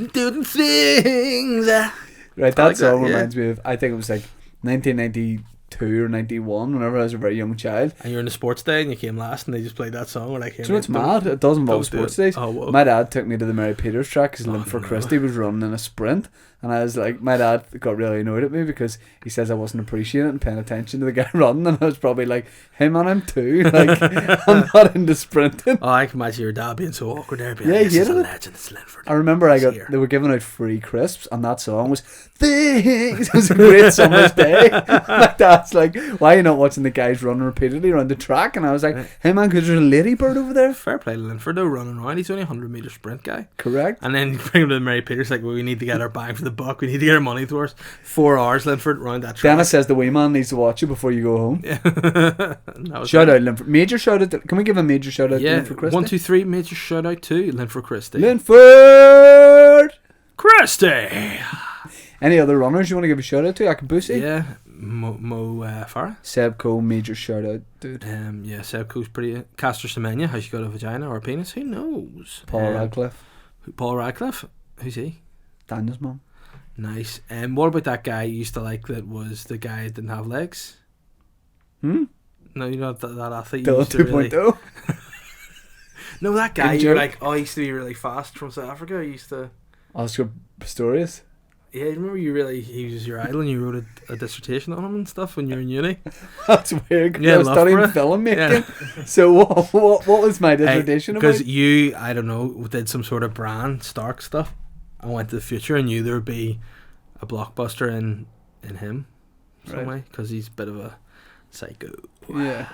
doing things. Right, that like that, song yeah. reminds me of, I think it was like 1992 or 91, whenever I was a very young child. And you're in a sports day and you came last and they just played that song. We're like, Do you know what's mad? It does involve don't do sports it. days. Oh, whoa. My dad took me to the Mary Peters track because Oh, Linford no. Christie was running in a sprint. And I was like, my dad got really annoyed at me because he says I wasn't appreciating it and paying attention to the guy running. And I was probably like, hey man, I'm two. Like, I'm not into sprinting. Oh, I can imagine your dad being so awkward there. Being Yeah, like, he this is a hated it. legend, it's Linford. I remember He's here. they were giving out free crisps and that song was Things. It was a great summer's day. My dad's like, why are you not watching the guys running repeatedly around the track? And I was like, hey man, because there's a ladybird over there. Fair play to Linford though, running around. He's only a 100-metre sprint guy. Correct. And then you bring him to the Mary Peters, like, well, we need to get our bang for the buck. We need to get our money towards 4 hours, Linford, round that track. Dennis says the wee man needs to watch you before you go home. Yeah. That was Shout it. out Linford. Major shout out. Can we give a major shout out to Yeah, Linford Christie? 1, 2, 3, major shout out to Linford Christie. Linford! Christie! Any other runners you want to give a shout out to? Akabusi? Yeah, Mo Farah. Seb Cole, major shout out, dude. Yeah, Seb Coe's pretty. Castor Semenya, has she got a vagina or a penis? Who knows? Paul Radcliffe. Paul Radcliffe? Who's he? Daniel's mum. Nice. What about that guy you used to like that was the guy that didn't have legs? Hmm? No, you know that athlete you Dylan used to really... 2.0. No, that guy you Injured. were like, oh, he used to be really fast from South Africa. He used to... Oscar Pistorius. Yeah, you remember he was your idol and you wrote a dissertation on him and stuff when you were in uni? That's weird. 'Cause Yeah, I was studying Loughborough. filmmaking. So what was my dissertation about? Because you, I don't know, did some sort of Bran Stark stuff and went to the future and knew there would be a blockbuster in him some Right. way because he's a bit of a psycho. Yeah.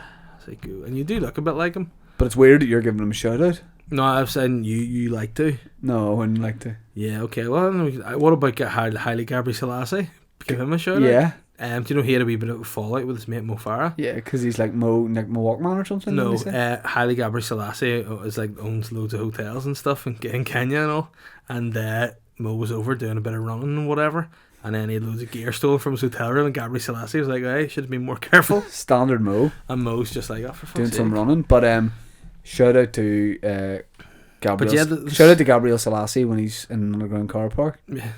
Psycho. And you do look a bit like him. But it's weird that you're giving him a shout out. No, I've said you like to. No, I wouldn't like to. Yeah, okay. Well, what about Haile Gabriel Selassie? Give him a shout out. Yeah. Do you know he had a wee bit of a fallout with his mate Mo Farah? Yeah, because he's like Nick Walkman or something. No, didn't he say? Haile Gabriel Selassie is like owns loads of hotels and stuff in Kenya and all. And Mo was over doing a bit of running and whatever. And then he had loads of gear stolen from his hotel room. And Gabriel Selassie was like, "Hey, should have been more careful." Standard Mo And Mo's just like, "Oh, for fuck's doing sake." some running. But shout out to Gabriel. yeah, Shout out to Gabriel Selassie when he's in an underground car park. Yeah.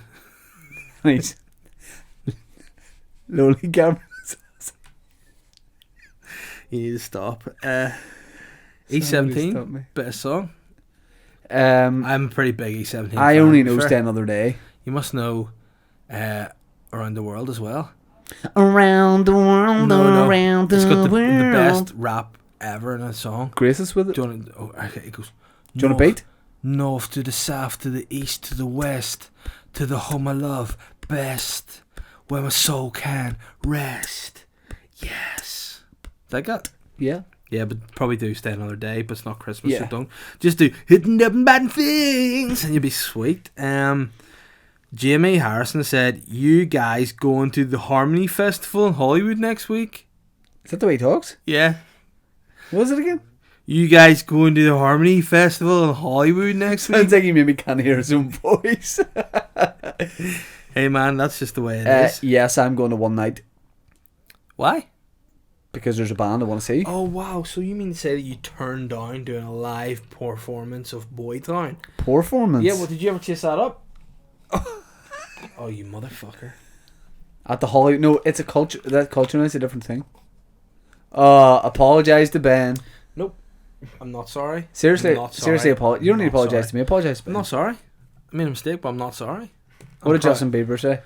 And he's lonely Gabriel. You need to stop. Somebody stop E17, me. bit of song. I'm a pretty big E17 I fan, only to be know fair. Stay Another Day. You must know Around the World as well. Around the world, around It's got the the world. best rap ever in a song. Graces with it. Do you want to, okay, it goes, Do you want a beat? North to the south, to the east, to the west, to the home I love best, where my soul can rest. Yes. Like that? Yeah. Yeah, but probably do Stay Another Day, but it's not Christmas, so Yeah. don't. Just do Hitting Up and Bad Things, and you'll be sweet. Jamie Harrison said, you guys going to the Harmony Festival in Hollywood next week? Is that the way he talks? Yeah. What was it again? You guys going to the Harmony Festival in Hollywood next week? Sounds like he maybe can't hear his own voice. Hey man, that's just the way it is. Yes, I'm going to one night Why? because there's a band I want to see. Oh wow, so you mean to say that you turned down doing a live performance of Boytown? Performance. Yeah, well did you ever chase that up? Oh, you motherfucker. At the Hollywood. No, it's a culture. That culture is a different thing. Apologise to Ben. Nope. I'm not sorry. Seriously, I'm not sorry. seriously, you don't need to I'm not apologise sorry. to me. Apologise to I'm Ben. not sorry. I made a mistake, but I'm not sorry. What did I'm Justin Bieber say?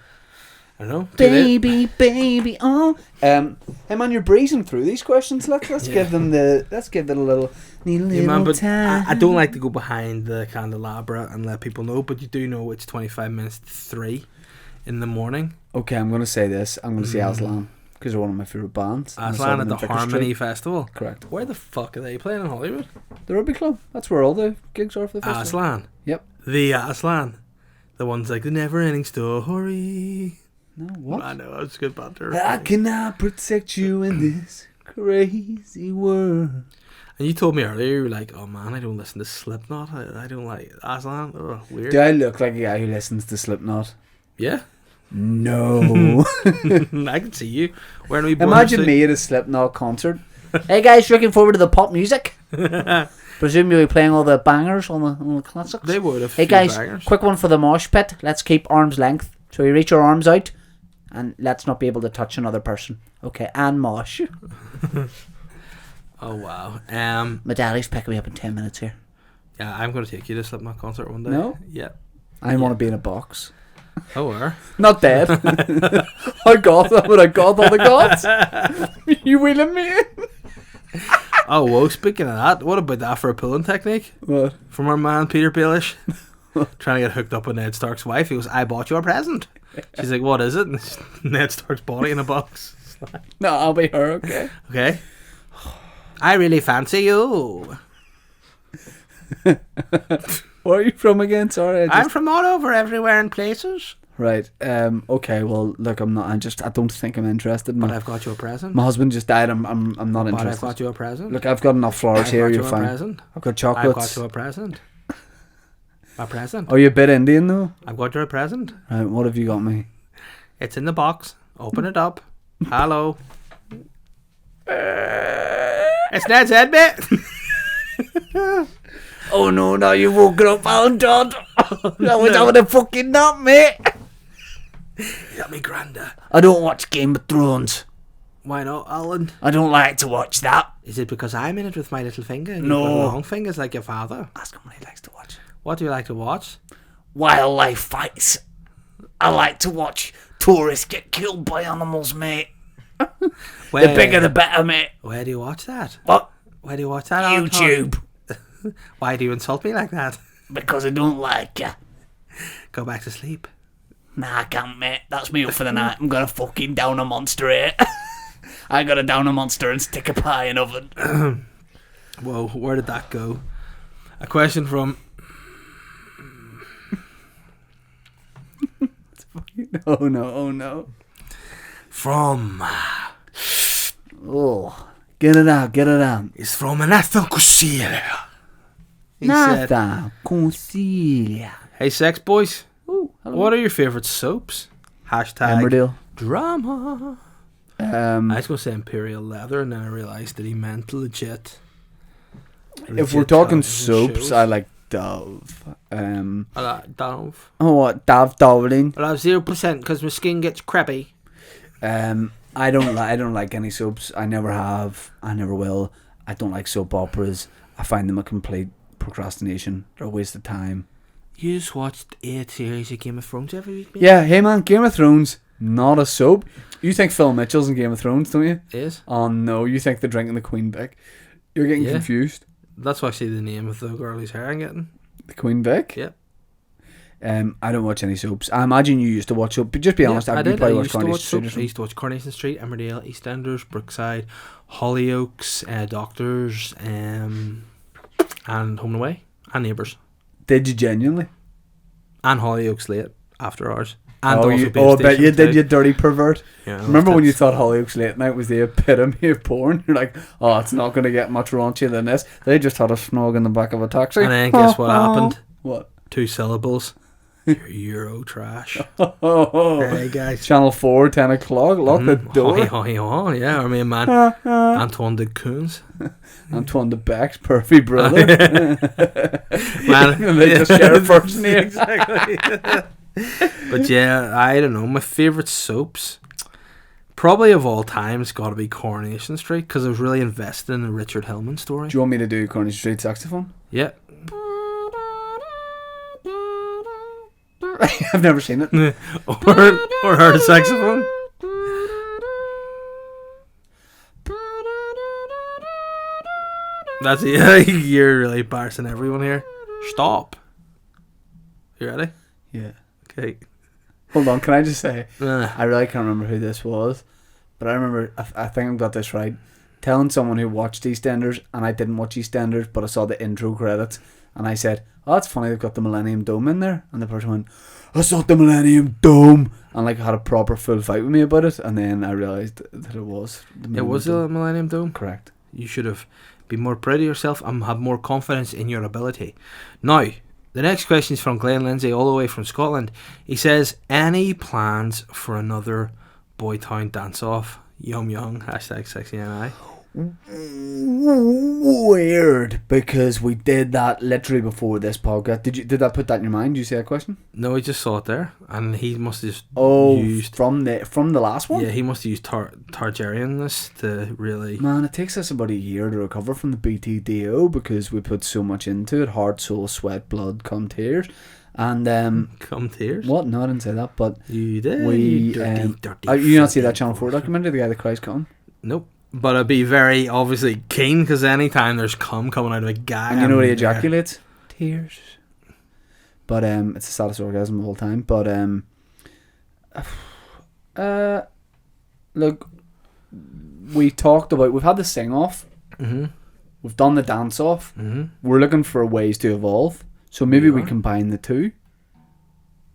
I don't know. Too late. Baby, baby, oh. Hey man, you're breezing through these questions. Let's Yeah. give them the. Let's give it a little. Need a Yeah, little man, but time. I don't like to go behind the candelabra and let people know, but you do know it's 25 minutes to 3 in the morning. Okay, I'm gonna say this. I'm gonna say Aslan because they're one of my favorite bands. and I saw Aslan them at in the Vicar Harmony Street. Festival. Correct. Where the fuck are they playing in Hollywood? The Rugby Club. That's where all the gigs are for the festival. Aslan. Yep. The Aslan. The ones like the never ending story. No, what? I know, it's good banter. I cannot protect you in this crazy world. And you told me earlier, you were like, oh man, I don't listen to Slipknot. I don't like Aslan. Oh, weird. Do I look like a guy who listens to Slipknot? Yeah. No. I can see you wearing a wee boy Imagine suit. me at a Slipknot concert. Hey guys, looking forward to the pop music? Presume you'll be playing all the bangers on the classics. They would have. Hey guys, quick one for the mosh pit. Let's keep arm's length. So you reach your arms out, and let's not be able to touch another person. Okay, and mosh. Oh wow. My daddy's picking me up in 10 minutes here. Yeah, I'm gonna take you to Slipknot concert one day. No? Yeah. I want to be in a box. Oh, where? Not dead. I got that, but I got all the gods. You wheeling me in? Oh, whoa, speaking of that, what about that for a pulling technique? What? From our man Peter Baelish. Trying to get hooked up with Ned Stark's wife. He goes, I bought you a present. She's like, what is it? And it's Ned Stark's body in a box. No, I'll be her, okay? Okay. I really fancy you. Where are you from again? Sorry, I'm from all over, everywhere, and places. Right. Okay. Well, look, I'm not. I don't think I'm interested. But I've got you a present. My husband just died. I'm not But I've interested. got you a present. Look, I've got enough flowers I've here. got You're you a fine. present. I've got I've chocolates. got you a present. A present. Are you a bit Indian though? I've got you a present. Right. What have you got me? It's in the box. Open it up. Hello. It's Ned's head, mate. Oh no, now you've woken up, Alan Todd. I was having a fucking nap, mate. Got me granda. I don't watch Game of Thrones. Why not, Alan? I don't like to watch that. Is it because I'm in it with my little finger? And No. You've got long fingers like your father. Ask him what he likes to watch. What do you like to watch? Wildlife fights. I like to watch tourists get killed by animals, mate. Where, The bigger the better, mate. Where do you watch that? What? Where do you watch that? Alan Todd? YouTube. Why do you insult me like that? Because I don't like you. Go back to sleep. Nah, I can't, mate. That's me up for the night. I'm gonna fucking down a monster, eh? I gotta down a monster and stick a pie in oven. Whoa, where did that go? A question from... Oh no! Oh no! From... Oh, get it out! Get it out! It's from Nathan Concilia. He said, Nada concilia. hey, sex boys. Oh, hello. What are your favourite soaps? Hashtag Emmerdale. drama. I was going to say Imperial Leather, and then I realised that he meant legit. If we're talking television soaps, shows. I like Dove. I like Dove. Oh, what? Dove Darling. I have 0% because my skin gets crabby. I don't like any soaps. I never have. I never will. I don't like soap operas. I find them a complete procrastination. They're a waste of time. You just watched 8 series of Game of Thrones every week, mate? Yeah, hey man, Game of Thrones, not a soap. You think Phil Mitchell's in Game of Thrones, don't you? Is? Oh no, you think they're drinking the Queen Vic. You're getting confused. That's actually the name of the girl whose hair I'm getting. The Queen Vic? Yep. I don't watch any soaps. I imagine you used to watch soap, but just be honest, I you did. probably I watch used to Coronation watch Street or soaps. I something. used to watch Coronation Street, Emmerdale, EastEnders, Brookside, Hollyoaks, Doctors, and Home and Away, and Neighbours. Did you genuinely? And Hollyoaks late, after hours. And I bet you did, you dirty pervert. Yeah, Remember when you thought Hollyoaks Late Night was the epitome of porn? You're like, oh, it's not going to get much raunchier than this. They just had a snog in the back of a taxi. And then guess what happened? What? 2 syllables. You're Euro trash. Oh, Hey guys. Channel 4, 10 o'clock, lock the door. Yeah, I mean, man. Antoine de Coons. Antoine de Beck's perfect brother. Man. And they just share a first name. Exactly. But yeah, I don't know. My favourite soaps, probably of all time, has got to be Coronation Street, because I was really invested in the Richard Hillman story. Do you want me to do Coronation Street saxophone? Yeah. I've never seen it. or heard a saxophone. That's it. You're really embarrassing everyone here. Stop. You ready? Yeah. Okay. Hold on, can I just say, Uh, I really can't remember who this was, but I remember, I think I've got this right, telling someone who watched EastEnders, and I didn't watch EastEnders, but I saw the intro credits, and I said, oh, that's funny, they've got the Millennium Dome in there, and the person went, that's not the Millennium Dome, and like had a proper full fight with me about it, and then I realised that it was the it Millennium was Dome. the Millennium Dome. Correct. You should have been more proud of yourself and have more confidence in your ability. Now, the next question is from Glenn Lindsay, all the way from Scotland. He says, any plans for another Boytown dance-off? Yum yum, hashtag sexy and I. Weird, because we did that literally before this podcast. Did that put that in your mind? Did you see that question? No, he just saw it there, and he must have just used... from the last one? Yeah, he must have used Targaryen-ness to really... Man, it takes us about a year to recover from the BTDO because we put so much into it. Heart, soul, sweat, blood, come tears. And Come tears? what? No, I didn't say that, but You did? we you dirty, dirty... you not see that Channel 4 documentary, The Guy That Cries Come? Nope. But I'd be very obviously keen, because anytime there's cum coming out of a guy... And you know what he ejaculates? Tears. But it's the saddest orgasm of all time. But look, we talked about, we've had the sing off, Mm-hmm. we've done the dance off. Mm-hmm. We're looking for ways to evolve. So maybe we are. combine the two.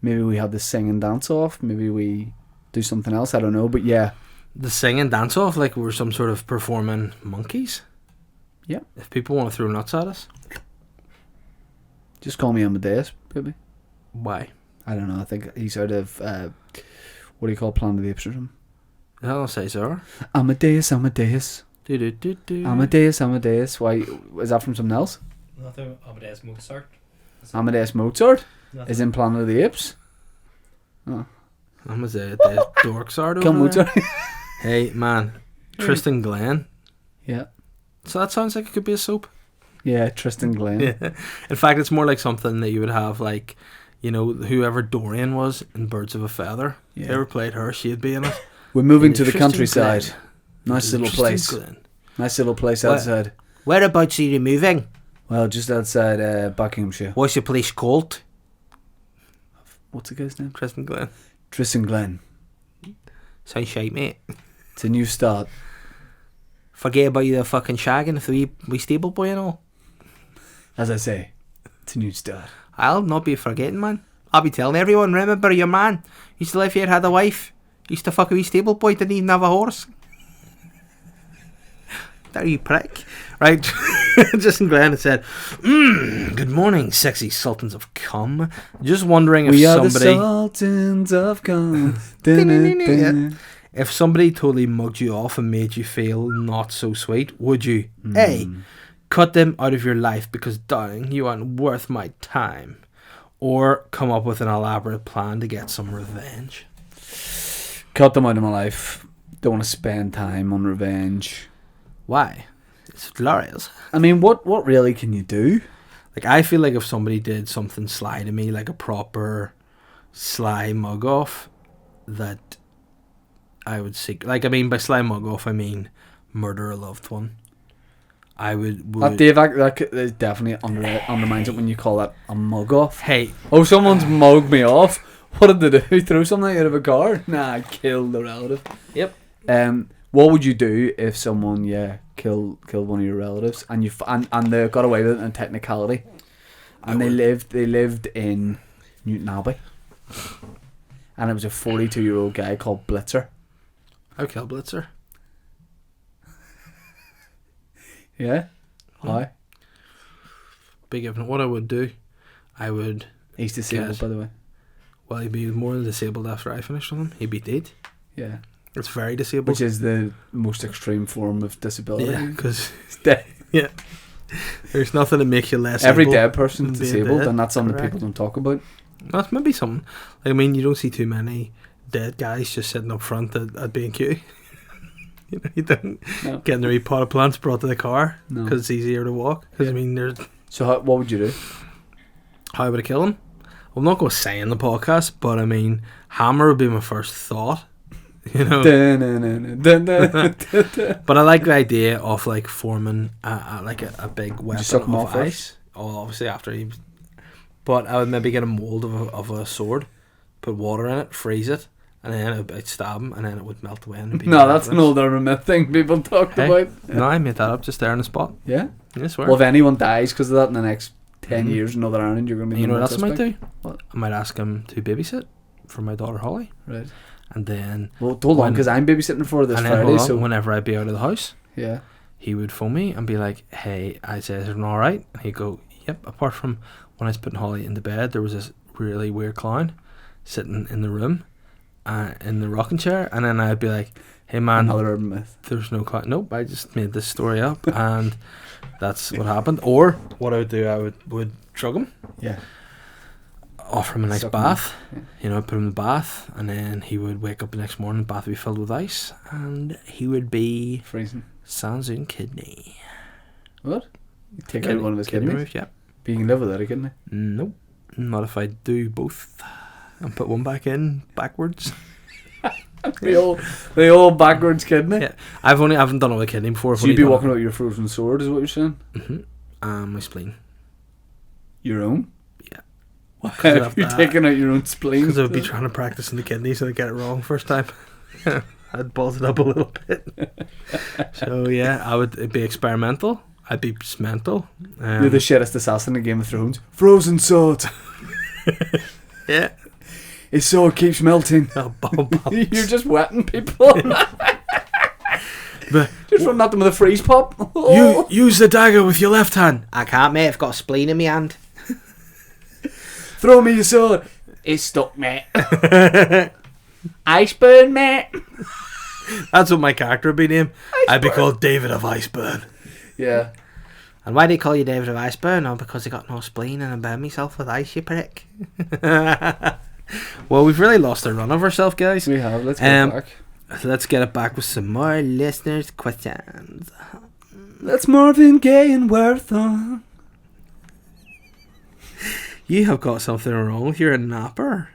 Maybe we have the sing and dance off. Maybe we do something else. I don't know. But yeah. The sing and dance off like we're some sort of performing monkeys. Yeah. If people want to throw nuts at us. Just call me Amadeus, baby. Why? I don't know. I think he's out of, what do you call Planet of the Apes or something? I don't say so. Amadeus, Amadeus. Do. Amadeus, Amadeus. Why? Is that from something else? Nothing. Amadeus Mozart. Amadeus Mozart Nothing. is in Planet of the Apes. Oh. I'm gonna say the dorks are Come over there. Mozart. Hey man, Tristan Glenn. Yeah. So that sounds like it could be a soap. Yeah, Tristan Glenn. Yeah. In fact, it's more like something that you would have, like, you know, whoever Dorian was in Birds of a Feather. Yeah. Whoever played her, she'd be in it. We're moving Yeah, to the Tristan countryside. Glenn. Nice little Tristan place. Glenn. Nice little place What? outside. Whereabouts are you moving? Well, just outside Buckinghamshire. What's your place called? What's the guy's name? Tristan Glenn. Tristan Glenn. Sounds shite, mate. It's a new start. Forget about the fucking shagging with the wee stable boy and all. As I say, it's a new start. I'll not be forgetting, man. I'll be telling everyone, remember your man used to live here, had a wife, used to fuck a wee stable boy, didn't even have a horse. There you prick. Right. Justin Glenn said, good morning, sexy sultans of cum. Just wondering if We are somebody... the sultans of cum. If somebody totally mugged you off and made you feel not so sweet, would you A, cut them out of your life because, darling, you aren't worth my time, or come up with an elaborate plan to get some revenge? Cut them out of my life. Don't want to spend time on revenge. Why? It's glorious. I mean, what really can you do? Like, I feel like if somebody did something sly to me, like a proper sly mug off, that I would seek. Like, I mean, by sly mug off, I mean murder a loved one. I would. Dave, that definitely undermines it when you call that a mug off. Hey, Oh, someone's mugged me off. What did they do? Throw something out of a car? Nah, kill the relative. Yep. What would you do if someone, killed one of your relatives and and they got away with it in technicality, and they lived in Newton Abbey, and it was a 42-year-old guy called Blitzer. I'd kill Blitzer. Yeah. Why? Big given. What I would do, I would. He's disabled, by the way. Well, he'd be more than disabled after I finished with him. He'd be dead. Yeah. It's very disabled. Which is the most extreme form of disability. Yeah, because he's dead. Yeah. There's nothing that makes you less. Every able dead person is than being disabled, dead. and that's something Correct. people don't talk about. That's maybe something. I mean, you don't see too many dead guys just sitting up front at B&Q. You know, you don't getting their wee pot of plants brought to the car because it's easier to walk. Because I mean, there's. So what would you do? How would I kill him? Well, I'm not going to say in the podcast, but I mean, hammer would be my first thought. You know. But I like the idea of like forming a big weapon of ice. Oh, obviously after he. But I would maybe get a mold of a sword, put water in it, freeze it, and then I'd stab him, and then it would melt away. And No, that's an old urban myth thing people talked about. No, I made that up just there on the spot. Yeah? I swear. Well, if anyone dies because of that in the next 10 years in Northern Ireland, you're going to be. You know what else I might do? What? I might ask him to babysit for my daughter Holly. Right. And then. Well, hold on, because I'm babysitting for this Friday. So whenever I'd be out of the house, yeah, he would phone me and be like, "Hey," I'd say, "Is it all right?" And he'd go, "Yep." Apart from when I was putting Holly into bed, there was this really weird clown sitting in the room, in the rocking chair, and then I'd be like, "Hey man, another urban myth. There's no clown." Nope, I just made this story up, and that's what happened. Or what I would do, I would drug him. Yeah. Offer him a nice bath, you know, put him in the bath, and then he would wake up the next morning, the bath would be filled with ice, and he would be freezing. Sans une kidney. What? You take out one of his kidneys? Removed, yeah. But you can live without a kidney? Nope. Not if I do both and put one back in backwards. the old backwards kidney? Yeah. I haven't done all the kidney before. So you'd be walking out with your frozen sword, is what you're saying? Mm-hmm. My spleen. Your own? Yeah. If you're taking out your own spleen? Because I would be trying to practice in the kidney so I get it wrong first time. I'd balls it up a little bit. So yeah, it'd be experimental. I'd be mental. You're the shittest assassin in Game of Thrones. Frozen sword. Yeah. His sword keeps melting. You're just wetting people. Just run at them with a freeze pop. You use the dagger with your left hand. I can't, mate. I've got a spleen in my hand. Throw me your sword. It's stuck, mate. Iceburn, mate. That's what my character would be named. I'd be called David of Iceburn. Yeah. And why do they call you David of Iceburn? Oh, because I got no spleen and I burn myself with ice, you prick. Well, we've really lost our run of ourselves, guys. We have. Let's get it back. Let's get it back with some more listeners' questions. Let's Marvin Gaye and Wortham. You have got something wrong with your napper.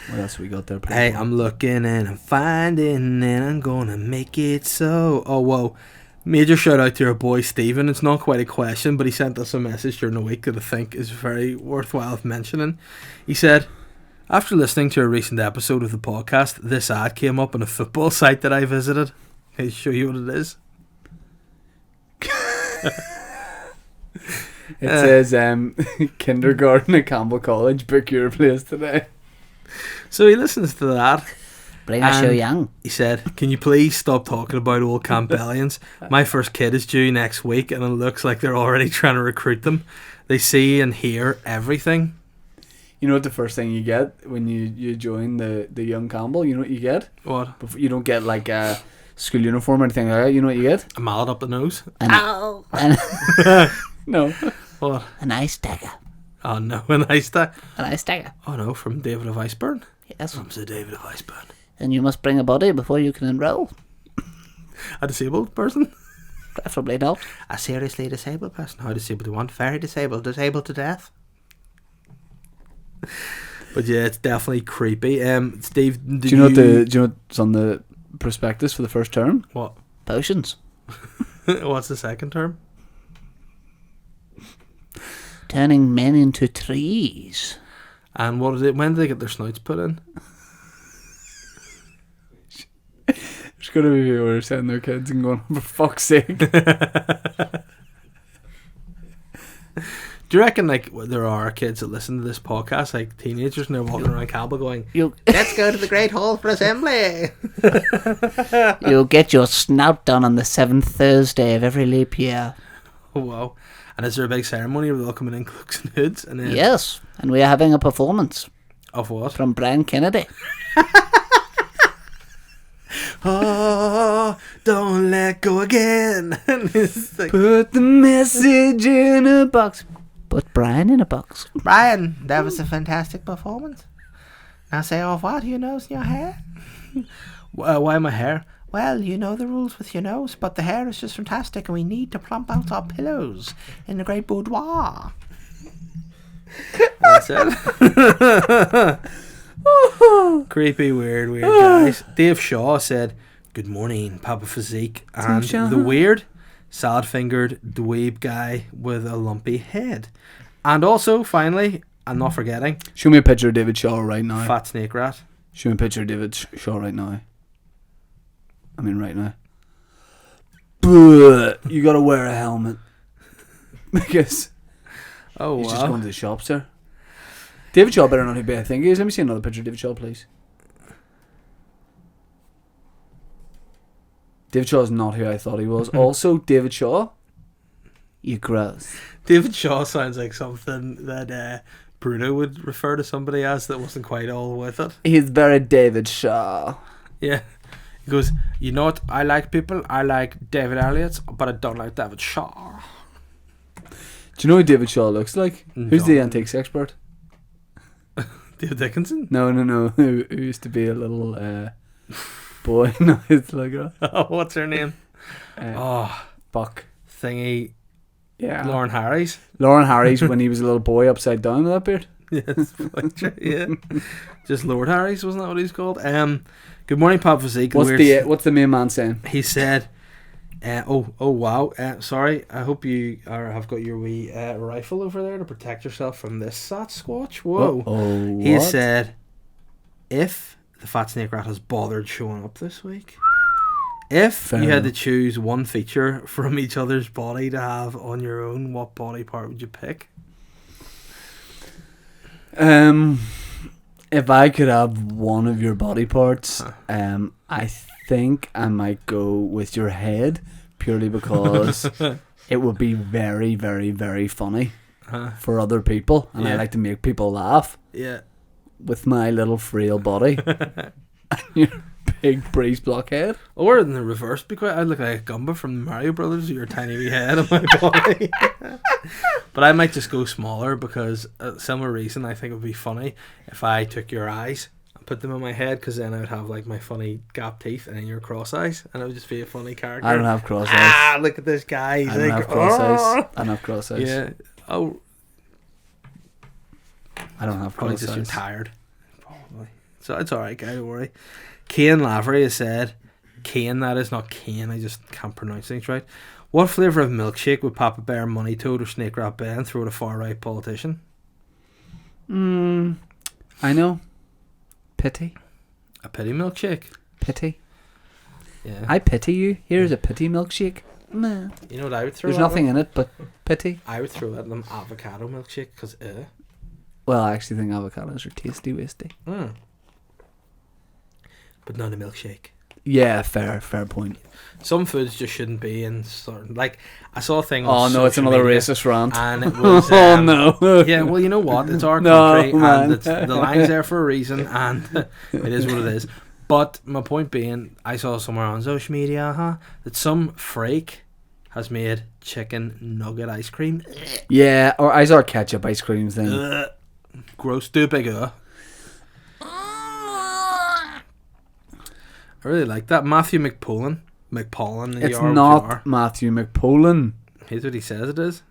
What else we got there? Hey, I'm looking and I'm finding and I'm gonna make it so. Oh, whoa. Major shout out to our boy Stephen. It's not quite a question, but he sent us a message during the week that I think is very worthwhile mentioning. He said, after listening to a recent episode of the podcast, this ad came up on a football site that I visited. Can I show you what it is? It says kindergarten at Campbell College, book your place today. So he listens to that. Bring us so young. He said, can you please stop talking about old Campbellians? My first kid is due next week and it looks like they're already trying to recruit them. They see and hear everything. You know what the first thing you get when you join the young Campbell? You know what you get? What? You don't get like a school uniform or anything like that. You know what you get? A mallet up the nose. No. No. What? An ice dagger. Oh no, an ice dagger. An ice dagger. Oh no, from David of Iceburn. Yes. From Sir David of Iceburn. And you must bring a body before you can enroll. A disabled person? Preferably not. A seriously disabled person. How disabled do you want? Very disabled. Disabled to death. But yeah, it's definitely creepy. Steve, Do you know what's on the prospectus for the first term? What? Potions. What's the second term? Turning men into trees. And what is it? When do they get their snouts put in? There's gonna be people who are sending their kids and going, for fuck's sake. Do you reckon like there are kids that listen to this podcast, like teenagers, and they're walking around Cabell going, "Let's go to the Great Hall for Assembly." You'll get your snout done on the 7th Thursday of every leap year. Oh wow! And is there a big ceremony where they're all coming in cloaks and hoods? And then Yes, and we are having a performance of what? from Brian Kennedy. Oh, don't let go again. And it's like, Put the message in a box. Put Brian in a box. Brian, that was a fantastic performance. Now say, oh, what? Your nose and your hair? Why my hair? Well, you know the rules with your nose, but the hair is just fantastic, and we need to plump out our pillows in the great boudoir. That's it. Creepy, weird guys. Dave Shaw said, "Good morning, Papa Physique," and the weird, sad-fingered dweeb guy with a lumpy head. And also, finally, I'm not forgetting, Show me a picture of David Shaw right now. Fat Snake Rat. Show me a picture of David Shaw right now. I mean, right now. But you gotta wear a helmet. Because Oh, he's wow. just going to the shops there. David Shaw better not be, I think he is. Let me see another picture of David Shaw, please. David Shaw is not who I thought he was. Also, David Shaw, you gross. David Shaw sounds like something that Bruno would refer to somebody as that wasn't quite all with it. He's very David Shaw. Yeah. He goes, you know what? I like people. I like David Elliott, but I don't like David Shaw. Do you know who David Shaw looks like? No. Who's the antiques expert? David Dickinson? No. Who used to be a little boy? No, it's like Oh, what's her name? Buck. Thingy. Yeah. Lauren Harris. Lauren Harris when he was a little boy upside down with that beard. Yes, yeah. Just Lord Harris, wasn't that what he's called? Good morning, Pop Physique. What's the main man saying? He said, oh wow, sorry, I hope you have got your wee rifle over there to protect yourself from this Sasquatch. Whoa. Oh, He said, if the Fat Snake Rat has bothered showing up this week, if you had to choose one feature from each other's body to have on your own, what body part would you pick? If I could have one of your body parts, I think I might go with your head, purely because it would be very, very, very funny for other people, and I like to make people laugh. Yeah. With my little frail body, and your big breeze block head. Or in the reverse, because I'd look like a Gumba from the Mario Brothers with your tiny wee head on my body. But I might just go smaller because a similar reason I think it would be funny if I took your eyes and put them on my head, because then I would have like my funny gap teeth and then your cross eyes, and it would just be a funny character. I don't have cross eyes. Look at this guy. He's I don't like, have cross eyes. I don't have cross eyes. Yeah. Oh, I don't have probably cross just you're eyes. tired. Probably. So it's alright, guy, don't worry. Kane Lavery has said, Kane, that is not Kane, I just can't pronounce things right. What flavour of milkshake would Papa Bear, Money Toad, or Snake Rat Ben throw at a far right politician? I know. Pity. A pity milkshake. Pity. Yeah. I pity you. Here's a pity milkshake. Meh. You know what I would throw There's at nothing them? in it but pity. I would throw at them avocado milkshake, because Well, I actually think avocados are tasty wasty. But not a milkshake. Yeah, fair point. Some foods just shouldn't be in certain... Like, I saw a thing Oh on no, it's social another media, racist rant. and it was... Oh no. Yeah, well, you know what? It's our No, country, man. and the line's there for a reason, and it is what it is. But my point being, I saw somewhere on social media that some freak has made chicken nugget ice cream. Yeah, or I saw a ketchup ice cream thing. Gross. Do a big I really like that. Matthew McPullen McPollen. It's not Matthew McPollen. Here's what he says it is.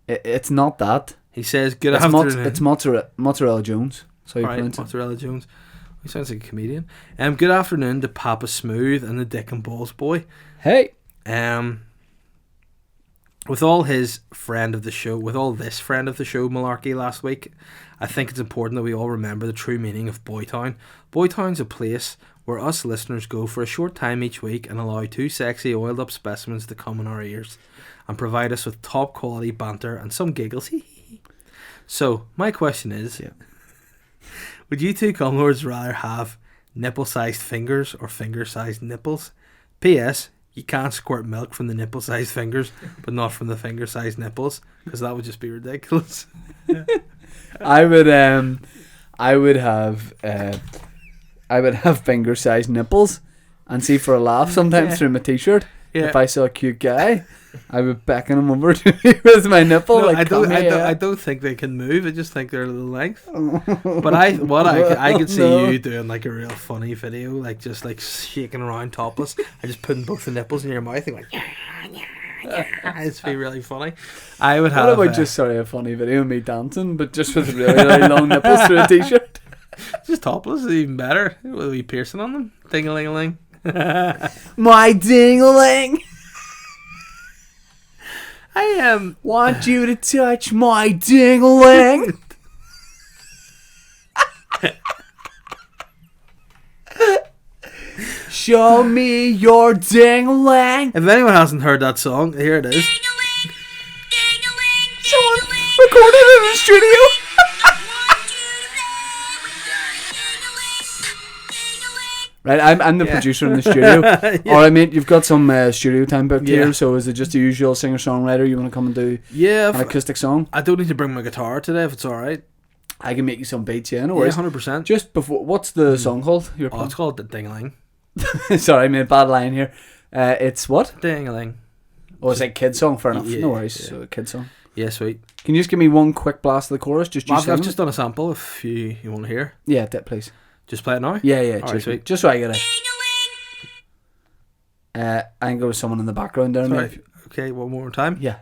It's not that. He says, good It's afternoon. It's Mozzarella Jones. So you Right, pronounce it. Mozzarella Jones. He sounds like a comedian. Good afternoon to Papa Smooth and the Dick and Balls boy. Hey. With all this friend of the show malarkey last week, I think it's important that we all remember the true meaning of Boytown. Boytown's a place where us listeners go for a short time each week and allow two sexy oiled up specimens to come in our ears and provide us with top quality banter and some giggles. So, my question is, would you two cumlords rather have nipple-sized fingers or finger-sized nipples? P.S. You can't squirt milk from the nipple-sized fingers, but not from the finger-sized nipples, because that would just be ridiculous. I would have finger-sized nipples, and see for a laugh sometimes through my t-shirt. Yeah. If I saw a cute guy, I would beckon him over to me with my nipple. No, like, I don't think they can move. I just think they're a little length. But I could see you doing like a real funny video, like just like shaking around topless and just putting both the nipples in your mouth and like it's be really funny. I would have. What about a funny video of me dancing, but just with really, really long nipples through a t-shirt? Just topless is even better. With a wee piercing on them. Ding-a-ling-a-ling. My ding-a-ling. I want you to touch my ding-a-ling. Show me your ding-a-ling. If anyone hasn't heard that song, here it is. Someone recorded it in the studio. Right, I'm the producer in the studio. Alright, mate, you've got some studio time booked here, so is it just the usual singer-songwriter you want to come and do an acoustic song? I don't need to bring my guitar today if it's alright. I can make you some beats, no worries. 100%. Just before, what's the song called? It's called the Ding-a-ling. Sorry, I made a bad line here. It's what? Ding-a-ling. Oh, it's a kid song, fair enough. Yeah, no worries, yeah. so a kid song. Yeah, sweet. Can you just give me one quick blast of the chorus? I've just done a sample if you want to hear. Yeah, please. Just play it now? Yeah, Alright, sweet. Just so I get it. I can go with someone in the background there. Sorry. Okay, one more time? Yeah.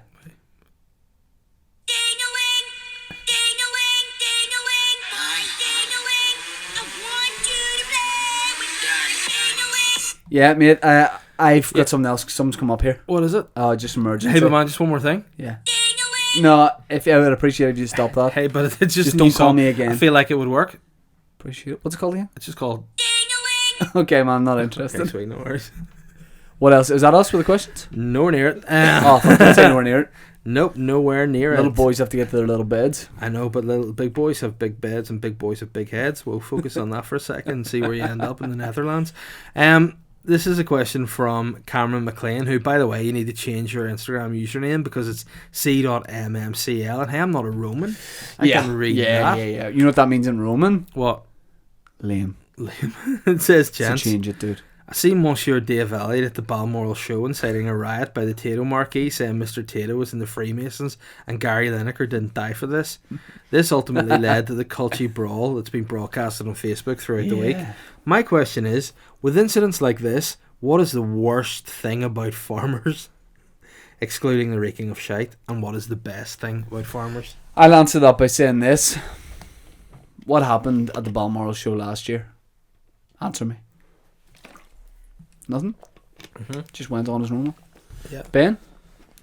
Yeah, mate, I've got something else. Something's come up here. What is it? Just emergency. Hey, but man, just one more thing. Yeah. No, if I would appreciate it if you stop that. Hey, but it's just don't call me again. I feel like it would work. Appreciate it. What's it called again? It's just called... Okay, man, I'm not interested. Okay, sweet, no worries. What else? Is that us with the questions? Nowhere near it. Oh, fuck, don't say nowhere near it. Nope, nowhere near it. Little boys have to get to their little beds. I know, but big boys have big beds and big boys have big heads. We'll focus on that for a second and see where you end up in the Netherlands. This is a question from Cameron McLean, who, by the way, you need to change your Instagram username because it's c.mmcl. And hey, I'm not a Roman. I can read that. Yeah. You know what that means in Roman? What? Lame. It says, gents. So change it, dude. I see Monsieur Dave Elliott at the Balmoral show inciting a riot by the Tato marquee, saying Mr. Tato was in the Freemasons and Gary Lineker didn't die for this. This ultimately led to the culty brawl that's been broadcasted on Facebook throughout the week. My question is, with incidents like this, what is the worst thing about farmers? Excluding the raking of shite. And what is the best thing about farmers? I'll answer that by saying this. What happened at the Balmoral show last year? Answer me. Nothing? Just went on as normal. Yeah. Ben?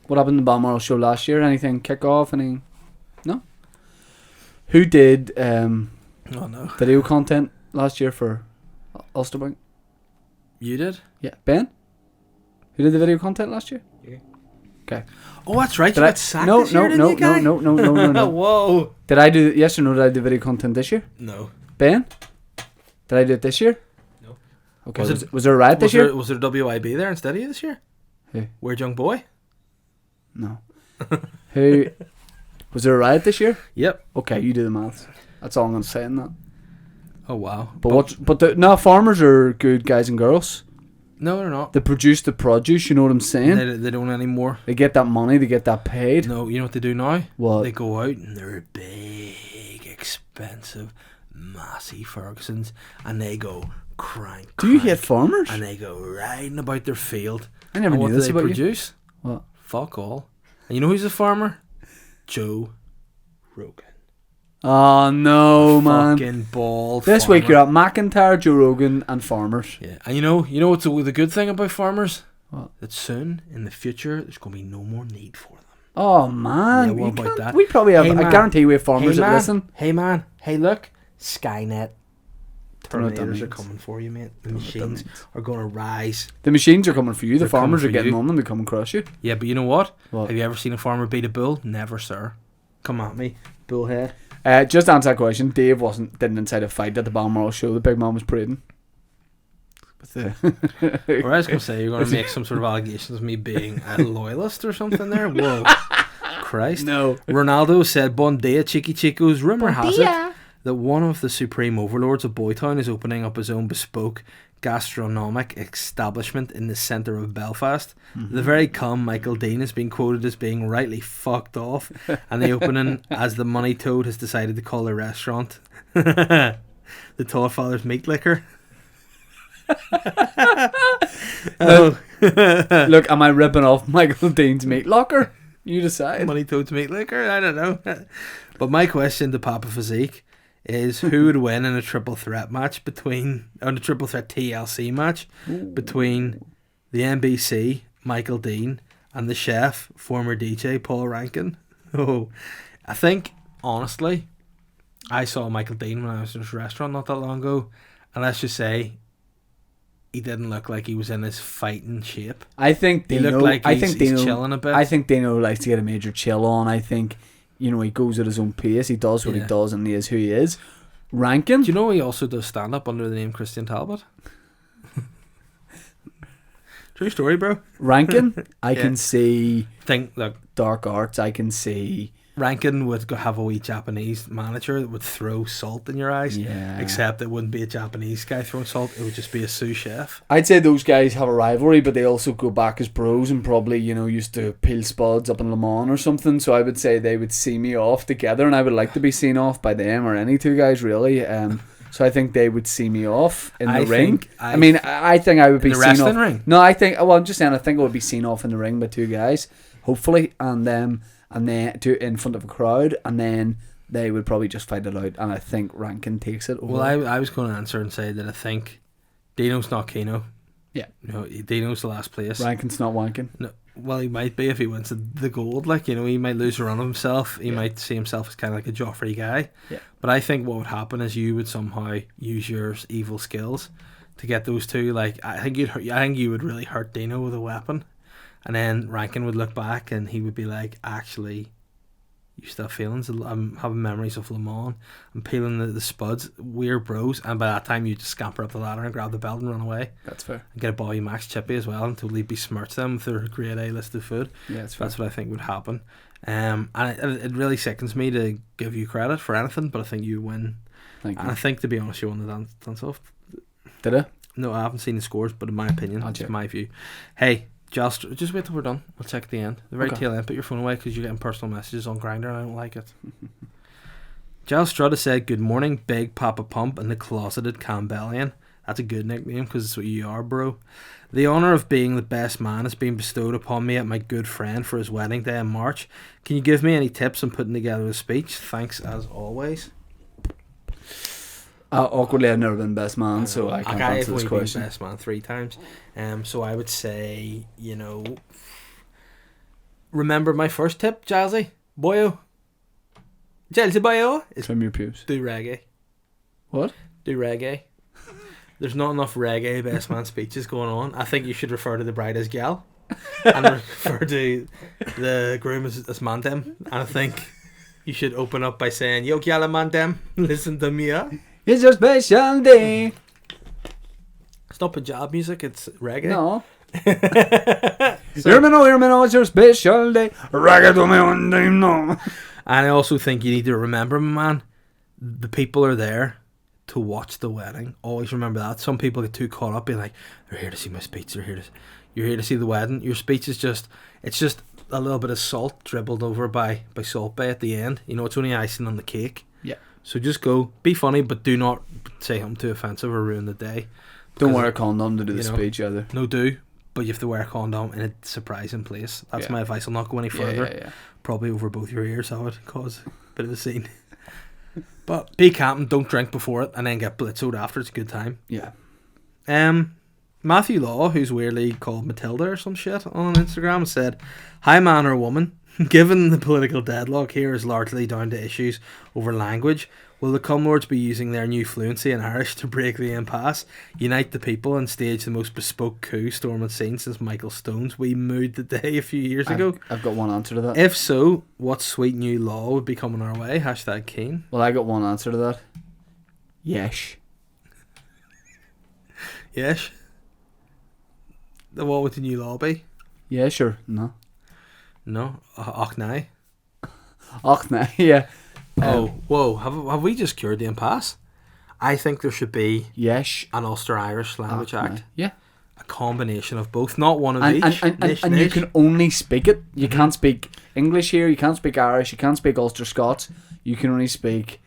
What happened at the Balmoral show last year? Anything kick off? Anything? No? Who did video content last year for Ulsterbank? You did? Yeah. Ben? Who did the video content last year? Yeah. Okay. Oh, that's right. You got sacked No. this year, didn't you, guy? No. Whoa. Did I do, yes or no, did I do video content this year? No. Ben? Did I do it this year? No. Okay. Was there a riot this year? Was there a WIB there instead of you this year? Who? Weird Young Boy? No. Who? Was there a riot this year? Yep. Okay, you do the maths. That's all I'm going to say in that. Oh, wow. But farmers are good guys and girls. No, they're not. They produce the produce, you know what I'm saying? They don't anymore. They get that money, they get that paid. No, you know what they do now? What? They go out and they're big, expensive, Massey Fergusons, and they go crank. Do you hate farmers? And they go riding about their field. I never And knew what this do they about you. produce? What? Fuck all. And you know who's a farmer? Joe Rogan. Oh no, man! Fucking bald. This farmer. week you're at McIntyre, Joe Rogan, and farmers. Yeah, and you know what's the good thing about farmers? What? That soon in the future there's gonna be no more need for them. Oh man! Yeah, what You about can't- that? We probably have. Hey, I man. guarantee we have farmers hey that man, listen. hey man, hey look, Skynet. Don't know what that Terminators are means. coming for you, mate. The Don't know what that machines means. are gonna rise. The machines are coming for you. The They're farmers coming are for getting you. on them. They come across you. Yeah, but you know what? What? Have you ever seen a farmer beat a bull? Never, sir. Come at me, bullhead. Just to answer that question, Dave didn't incite a fight at the Balmoral show. The big man was parading. With the Or I was gonna say you're gonna make some sort of allegations of me being a loyalist or something there. Whoa, Christ! No. Ronaldo said, "Bon dia, Chiqui Chicos." Rumor has it that one of the supreme overlords of Boytown is opening up his own bespoke gastronomic establishment in the centre of Belfast. The very calm Michael Dean has been quoted as being rightly fucked off, and the opening, as the Money Toad has decided to call the restaurant, the Todd Father's Meat Liquor. Oh. Look, am I ripping off Michael Dean's meat locker? You decide. Money Toad's Meat Liquor? I don't know. But my question to Papa Physique is who would win in a triple threat match a triple threat TLC match between the NBC, Michael Dean, and the chef, former DJ Paul Rankin? Oh, I think, honestly, I saw Michael Dean when I was in his restaurant not that long ago, and let's just say he didn't look like he was in his fighting shape. I think He Dino, looked like I he's think Dino, chilling a bit. I think Dino likes to get a major chill on. I think, he goes at his own pace. He does what he Yeah. does, and he is who he is. Rankin? Do you know he also does stand up under the name Christian Talbot? True story, bro. Rankin? I Yeah. can see Look, dark arts. I can see... Rankin would go have a wee Japanese manager that would throw salt in your eyes. Yeah. Except it wouldn't be a Japanese guy throwing salt, it would just be a sous chef. I'd say those guys have a rivalry, but they also go back as bros and probably, used to peel spuds up in Le Mans or something. So I would say they would see me off together, and I would like to be seen off by them or any two guys, really. So I think they would see me off in the ring. I think I would be In the seen wrestling off. ring? No, I'm just saying I think I would be seen off in the ring by two guys, hopefully, and then in front of a crowd, and then they would probably just fight it out, and I think Rankin takes it over. Well, I was going to answer and say that I think Dino's not Keno. Yeah. Dino's the last place. Rankin's not wanking. No, well, he might be if he wins the gold. He might lose a run of himself. He might see himself as kind of like a Joffrey guy. Yeah. But I think what would happen is you would somehow use your evil skills to get those two. I think you would really hurt Dino with a weapon, and then Rankin would look back and he would be like, actually, you still have feelings. I'm having memories of Le Mans. I'm peeling the spuds. We're bros. And by that time, you just scamper up the ladder and grab the belt and run away. That's fair. And get a Bobby Max chippy as well and totally besmirch them with their grade A list of food. Yeah, that's fair. That's what I think would happen. And it really sickens me to give you credit for anything, but I think you win. Thank you. And I think, to be honest, you won the dance off. Did I? No, I haven't seen the scores, but in my opinion, I'll it's check. my view. Hey, just wait till we're done. We'll check at the end. The very Okay. tail end. Put your phone away because you're getting personal messages on Grindr and I don't like it. Giles Strutta said, "Good morning, Big Papa Pump and the Closeted Campbellian." That's a good nickname because it's what you are, bro. The honour of being the best man has been bestowed upon me at my good friend for his wedding day in March. Can you give me any tips on putting together a speech? Thanks as always. Awkwardly, I've never been best man, so I can't I've answer this only been question. best man 3 times. So I would say, remember my first tip, Jazzy? Boyo. Jazzy Boyo? Is Trim your pubes. do reggae. What? Do reggae. There's not enough reggae best man speeches going on. I think you should refer to the bride as gal and refer to the groom as mandem. And I think you should open up by saying, "Yo, gal and mandem, listen to me, huh?" It's your special day. It's not Punjab music, it's reggae. No. Hear me now, it's your special day. Reggae to me one day, no. And I also think you need to remember, man, the people are there to watch the wedding. Always remember that. Some people get too caught up being like, they're here to see my speech, you're here to see the wedding. Your speech is just a little bit of salt dribbled over by Salt Bay at the end. It's only icing on the cake. Yeah. So just go, be funny, but do not say something too offensive or ruin the day. Don't Because, wear a condom to do the you know, speech either. No, do, but you have to wear a condom in a surprising place. That's Yeah. my advice. I'll not go any further. Yeah. Probably over both your ears. That would cause a bit of a scene. But be camping, don't drink before it, and then get blitzoed after. It's a good time. Yeah. Matthew Law, who's weirdly called Matilda or some shit on Instagram, said, "Hi, man or woman. Given the political deadlock here is largely down to issues over language, will the Cumlords be using their new fluency in Irish to break the impasse, unite the people, and stage the most bespoke coup Storm had seen since Michael Stone's wee mood the day a few years ago? I've got one answer to that. If so, what sweet new law would be coming our way? #keen." Well, I got one answer to that. Yes. Yes. What would the new law be? Yeah, sure. No. No? Och, nay. Och, no. Yeah. Oh, whoa. Have we just cured the impasse? I think there should be Yes. an Ulster-Irish Language Och, no. Act. Yeah. A combination of both. Not one of And each. and you can only speak it. You Mm-hmm. can't speak English here. You can't speak Irish. You can't speak Ulster Scots. You can only speak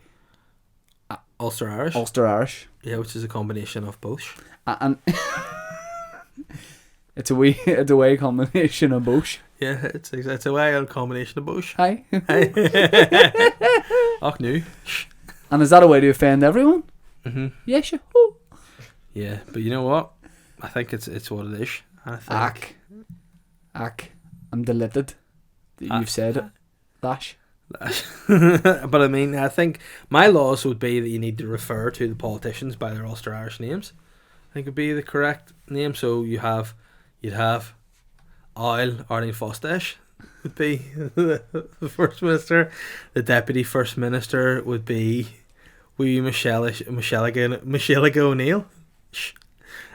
Ulster-Irish. Ulster Irish. Yeah, which is a combination of both. And it's a way combination of both. Yeah, it's a way a combination of both. Hi. Och, no. And is that a way to offend everyone? Mm-hmm. Yeah, sure. Oh. Yeah, but you know what? I think it's what it is. I think. Ack. I'm delighted that you've said it. Dash. But I mean, I think my laws would be that you need to refer to the politicians by their Ulster Irish names. I think would be the correct name. So you'd have Oil Arlene Fostash would be the First Minister. The Deputy First Minister would be Michelle O'Neill.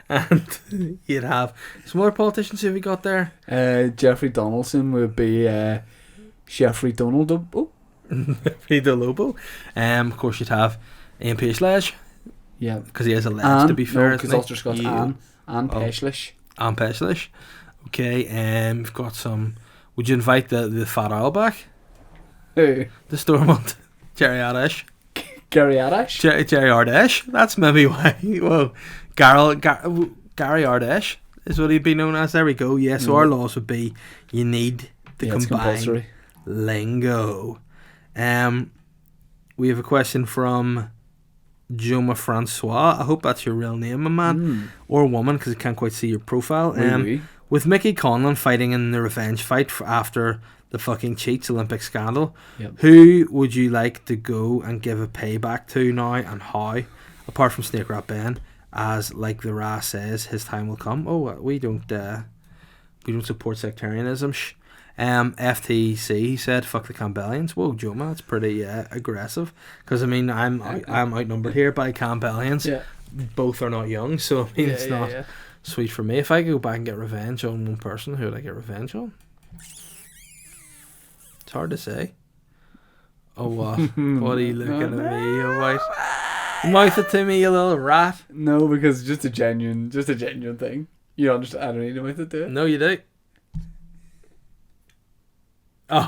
And you'd have some more politicians. Who have we got there? Jeffrey Donaldson would be Jeffrey Donald. Oh. Peter Lobo. Of course, you'd have Ian Paisley. Yeah. Because he has a ledge, to be fair. because Ulster Scots Anne Paisley. Anne Paisley. Okay, we've got some. Would you invite the Fat Owl back? Who? The Stormont. Jerry Ardish. Gary Adash. Jerry Ardish. That's maybe why. Whoa. Gary Ardish is what he'd be known as. There we go. Yeah, so our laws would be you need to combine lingo. We have a question from Joma Francois. I hope that's your real name, my man. Or woman, because I can't quite see your profile. With Mickey Conlon fighting in the revenge fight after the fucking Cheats Olympic scandal, who would you like to go and give a payback to now, and how? Apart from Snake Rat Ben, as like the Ra says, his time will come. Oh, we don't support sectarianism. FTC said, "Fuck the Campbellians." Whoa, Joma, that's pretty aggressive. Because I mean, I'm outnumbered here by Campbellians. Yeah. Both are not young, so I mean, it's not sweet for me. If I could go back and get revenge on one person, who would I get revenge on? It's hard to say. Oh, what? What are you looking at me, you white? Mouth it to me, you little rat. No, because it's just a genuine thing. You understand? I don't need to mouth it to it. No, you do. From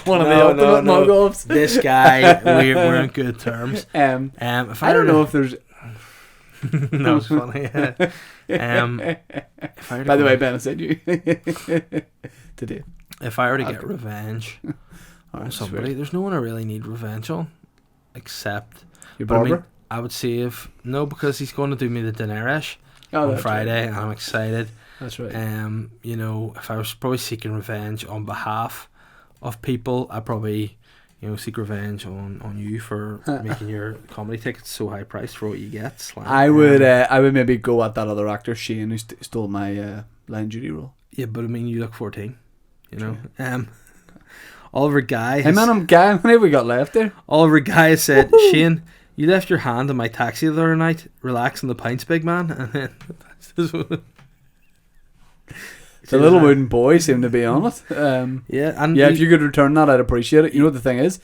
one of the ultimate mug-offs. This guy, we're on good terms. If I don't know if there's... No, it's funny. By the way, Ben, I said you today. If I were to get revenge on somebody, there's no one I really need revenge on, except your barber. I mean, I would save because he's going to do me the Daenerys on Friday, and I'm excited. That's right. You know, if I was probably seeking revenge on behalf of people, I'd probably, seek revenge on you for making your comedy tickets so high priced for what you get. Slam. I would maybe go at that other actor Shane who stole my Line Judy role. Yeah, but I mean, you look 14. You know. Oliver Guy. Hey man, I'm Guy. How many have we got left there? Oliver Guy said, "Shane, you left your hand in my taxi the other night. Relax on the pints, big man." And then the little wooden boy seemed to be on it. If you could return that, I'd appreciate it. You know what the thing is?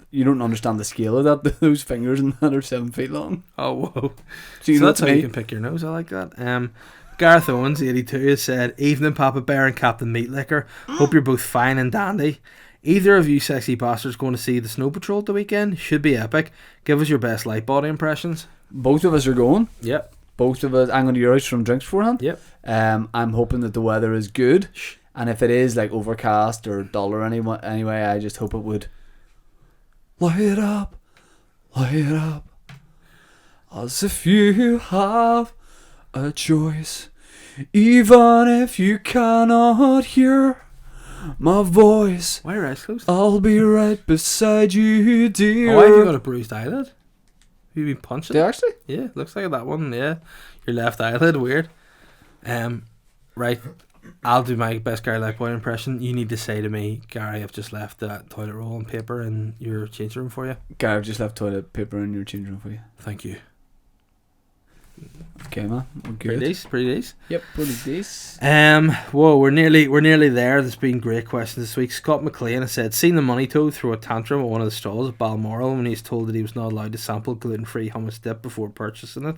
You don't understand the scale of that. Those fingers and that are 7 feet long. Oh, whoa. So that's how you can pick your nose. I like that. Gareth Owens, 82, has said, "Evening, Papa Bear and Captain Meatlicker. Hope you're both fine and dandy. Either of you sexy bastards going to see the Snow Patrol at the weekend? Should be epic. Give us your best light body impressions. Both of us are going. Yep. Both of us. I'm going to your house from drinks beforehand. Yep. I'm hoping that the weather is good. And if it is like overcast or dull or anyway, I just hope it would light it up, as if you have a choice, even if you cannot hear my voice. Why are your eyes closed? I'll be right beside you, dear. Oh, why have you got a bruised eyelid? Have you been punching? Did I actually? Yeah, looks like that one. Yeah, your left eyelid. Weird. Right. I'll do my best Gary Lightboy impression. You need to say to me, Gary, I've just left that toilet roll and paper in your change room for you. Gary, I've just left toilet paper in your change room for you. Thank you. Okay, man. We're good. Pretty decent. Yep, pretty decent. Whoa, we're nearly there. There's been great questions this week. Scott McLean has said, seen the money toad throw a tantrum at one of the stalls at Balmoral when he's told that he was not allowed to sample gluten-free hummus dip before purchasing it.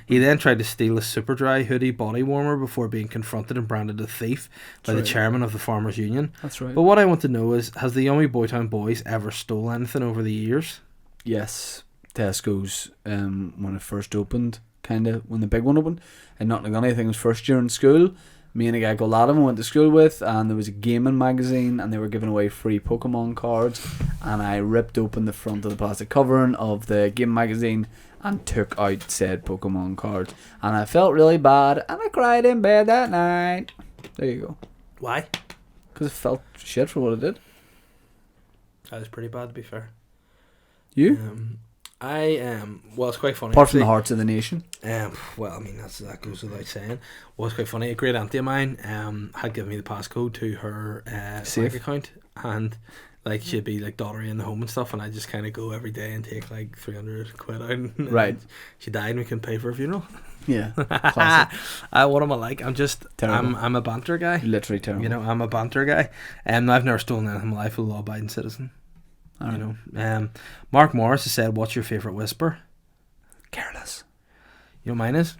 He then tried to steal a super dry hoodie body warmer before being confronted and branded a thief by the chairman of the Farmers Union. That's right. But what I want to know is, has the Yummy Boytown Boys ever stole anything over the years? Yes. Tesco's, when it first opened, kind of when the big one opened in Nottingham, I think it was first year in school. Me and a guy called Adam went to school with, and there was a gaming magazine, and they were giving away free Pokemon cards, and I ripped open the front of the plastic covering of the game magazine and took out said Pokemon cards, and I felt really bad, and I cried in bed that night. There you go. Why? Because I felt shit for what I did. That was pretty bad, to be fair. You? Well, it's quite funny. Apart from the hearts of the nation. Well, I mean, that goes without saying. Well, it's quite funny. A great auntie of mine had given me the passcode to her bank account, and like she'd be like daughtery in the home and stuff, and I just kind of go every day and take like 300 quid out. And right. She died, and we couldn't pay for a funeral. Yeah. Classic. What am I like? I'm just terrible. I'm a banter guy. Literally terrible. You know, I'm a banter guy. I've never stolen anything in my life. A law-abiding citizen. Right. You know, Mark Morris has said, "What's your favourite whisper?" Careless. You know what mine is?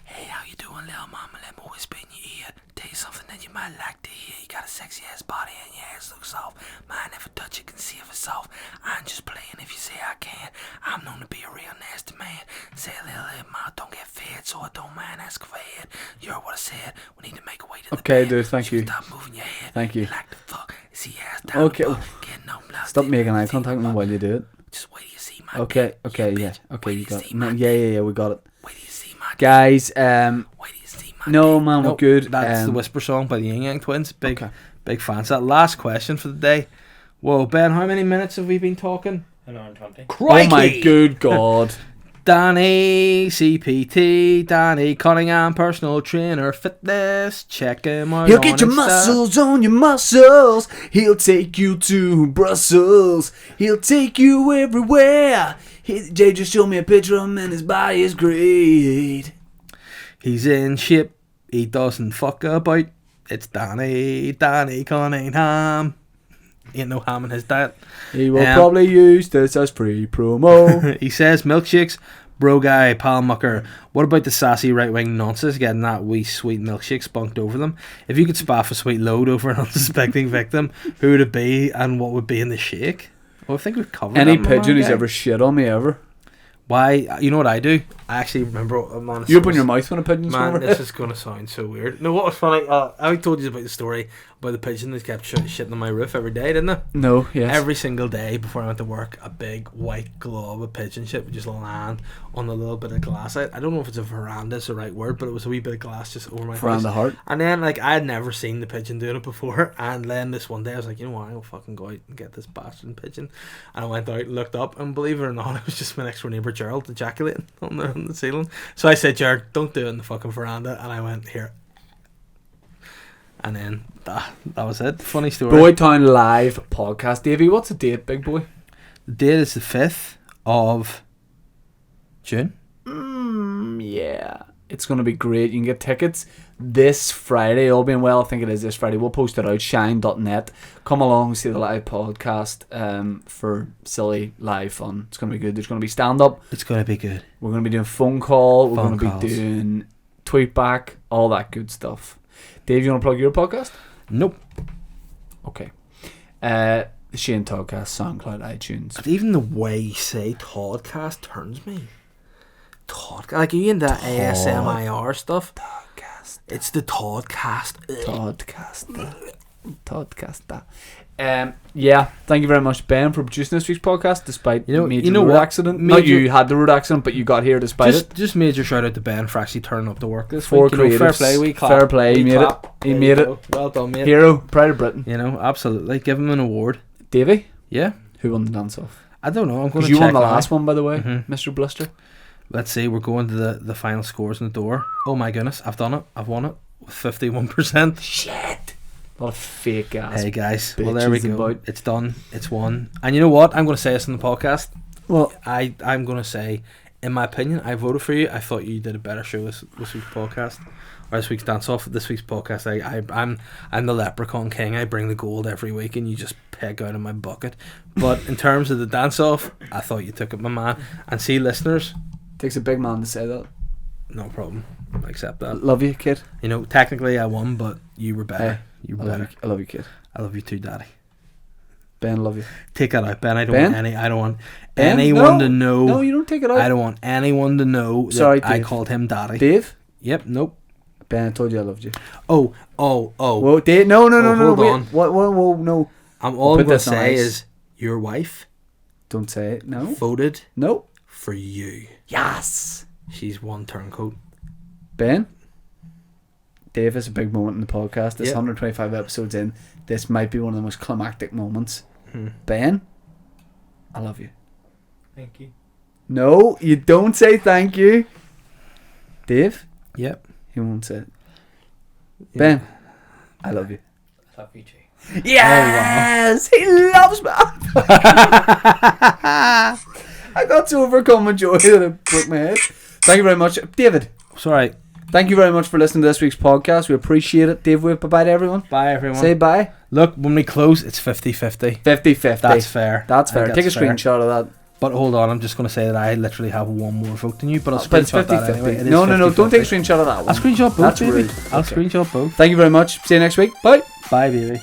Hey, how you doing, little mama? Let me whisper in your ear. Tell you something that you might like to hear. You got a sexy ass body and your ass looks soft. Mine never touch it, can see if it's soft. I'm just playing if you say I can. I'm known to be a real nasty man. Say a little mouth, don't get fed, so I don't mind asking for head. You heard what I said. We need to make a way to the okay, bed. dude. Thank you. Stop moving your head. Thank you. You like to fuck. See your ass down. Okay. Stop there. making eye contact with me while you do it. Just wait till you see my Okay. dick, Okay. you Yeah. bitch. Okay. Wait You till got it. see No, my yeah. dick. We got it. Wait till you see my dick. Guys. Wait till you see my No, dick. man. We're good. That's the Whisper song by the Yin Yang Twins. Big fans. That last question for the day. Whoa, Ben, how many minutes have we been talking? An hour and 20. Crikey! Oh my good God. Danny, CPT, Danny Cunningham, personal trainer, fitness, check him out. He'll get your muscles on your muscles. He'll take you to Brussels. He'll take you everywhere. Jay just showed me a picture of him and his body is great. He's in shape. He doesn't fuck about. It's Danny Cunningham. Ain't no ham in his diet. He will probably use this as pre-promo. He says milkshakes, bro guy, pal mucker. What about the sassy right wing nonsense getting that wee sweet milkshake spunked over them? If you could spaff a sweet load over an unsuspecting victim, who would it be and what would be in the shake? Well, I think we've covered Any that, pigeon who's guy. ever shit on me ever. Why? You know what I do? I actually remember. Man, You open your mouth when a pigeon's Man, coming. this is going to sound so weird. No, what was funny? I told you about the story about the pigeon that kept shitting on my roof every day, didn't I? No, yes. Every single day before I went to work, a big white glob of pigeon shit would just land on the little bit of glass. I don't know if it's a veranda is the right word, but it was a wee bit of glass just over my Veranda house. heart. And then, like, I had never seen the pigeon doing it before. And then this one day, I was like, you know what? I'll fucking go out and get this bastard pigeon. And I went out, looked up, and believe it or not, it was just my next door neighbour Gerald ejaculating on the ceiling. So I said, Jared, don't do it in the fucking veranda. And I went, here. And then that was it. Funny story. Boytown Live podcast. Davey, what's the date, big boy? The date is the 5th of June. Yeah. It's going to be great. You can get tickets this Friday. All being well, I think it is this Friday. We'll post it out, shine.net. Come along, see the live podcast for silly live fun. It's going to be good. There's going to be stand-up. It's going to be good. We're going to be doing phone call. We're Phone going to calls. be doing tweet back, all that good stuff. Dave, you want to plug your podcast? Nope. Okay. The Shane Toddcast, SoundCloud, iTunes. But even the way you say Toddcast turns me. Todd, like, are you into that ASMR stuff? Toddcast. It's the Toddcast. Toddcast. Yeah, thank you very much, Ben, for producing this week's podcast despite major road what? accident. Not you had the road accident, but you got here despite it. Just major shout out to Ben for actually turning up to work this For week. Fair creatives. play, we clap. Fair play, he We made clap. it. He There made you it. go. Well done, mate. Hero, pride of Britain. Absolutely. Give him an award. Davey, Yeah. who won the dance off? I don't know. I'm going Because to you check won the now. last one, by the way, Mhm. Mr. Blister. Let's see. We're going to the final scores in the door. Oh my goodness. I've done it. I've won it. With 51%. Shit. A lot of fake ass. Hey guys. Well, there we bitches go. about. It's done. It's won. And you know what? I'm going to say this in the podcast. Well, I'm going to say, in my opinion, I voted for you. I thought you did a better show this week's podcast. Or this week's dance off. This week's podcast. I'm the leprechaun king. I bring the gold every week and you just peg out of my bucket. But in terms of the dance off, I thought you took it, my man. And see, listeners, takes a big man to say that. no problem. I accept that. Love you, kid. You know, technically I won, but you were better. Hey, You I were love better. you. I love you, kid. I love you too, Daddy. Ben, love you. Take that out, Ben. I don't Ben? want I don't want Ben? anyone No. to know. No, you don't take it out. I don't want anyone to know that Sorry, I Dave. called him Daddy. Dave? Yep. Nope. Ben, I told you I loved you. Oh. Whoa, Dave, no, hold wait. on. What, whoa, no. All Put I'm going to this say nice. is your wife Don't say it. No. voted No. for you. Yes. She's one turncoat. Ben? Dave, is a big moment in the podcast. This Yep. 125 episodes in. This might be one of the most climactic moments. Hmm. Ben? I love you. Thank you. No, you don't say thank you. Dave? Yep. He won't say it. Yeah. Ben? I love you. Love you too. Yes! He loves me! I got so overcome with joy that I broke my head. Thank you very much. David, Sorry. thank you very much for listening to this week's podcast. We appreciate it. Dave, wave bye-bye to everyone. Bye, everyone. Say bye. Look, when we close, it's 50-50. 50-50. That's fair. That's I fair. think Take a that's fair. screenshot of that. But hold on, I'm just going to say that I literally have one more vote than you, but I'll But it's screenshot that 50-50. anyway. It is No, don't take a 50-50. screenshot of that one. I'll screenshot both, That's baby. rude. I'll Okay. screenshot both. Thank you very much. See you next week. Bye. Bye, baby.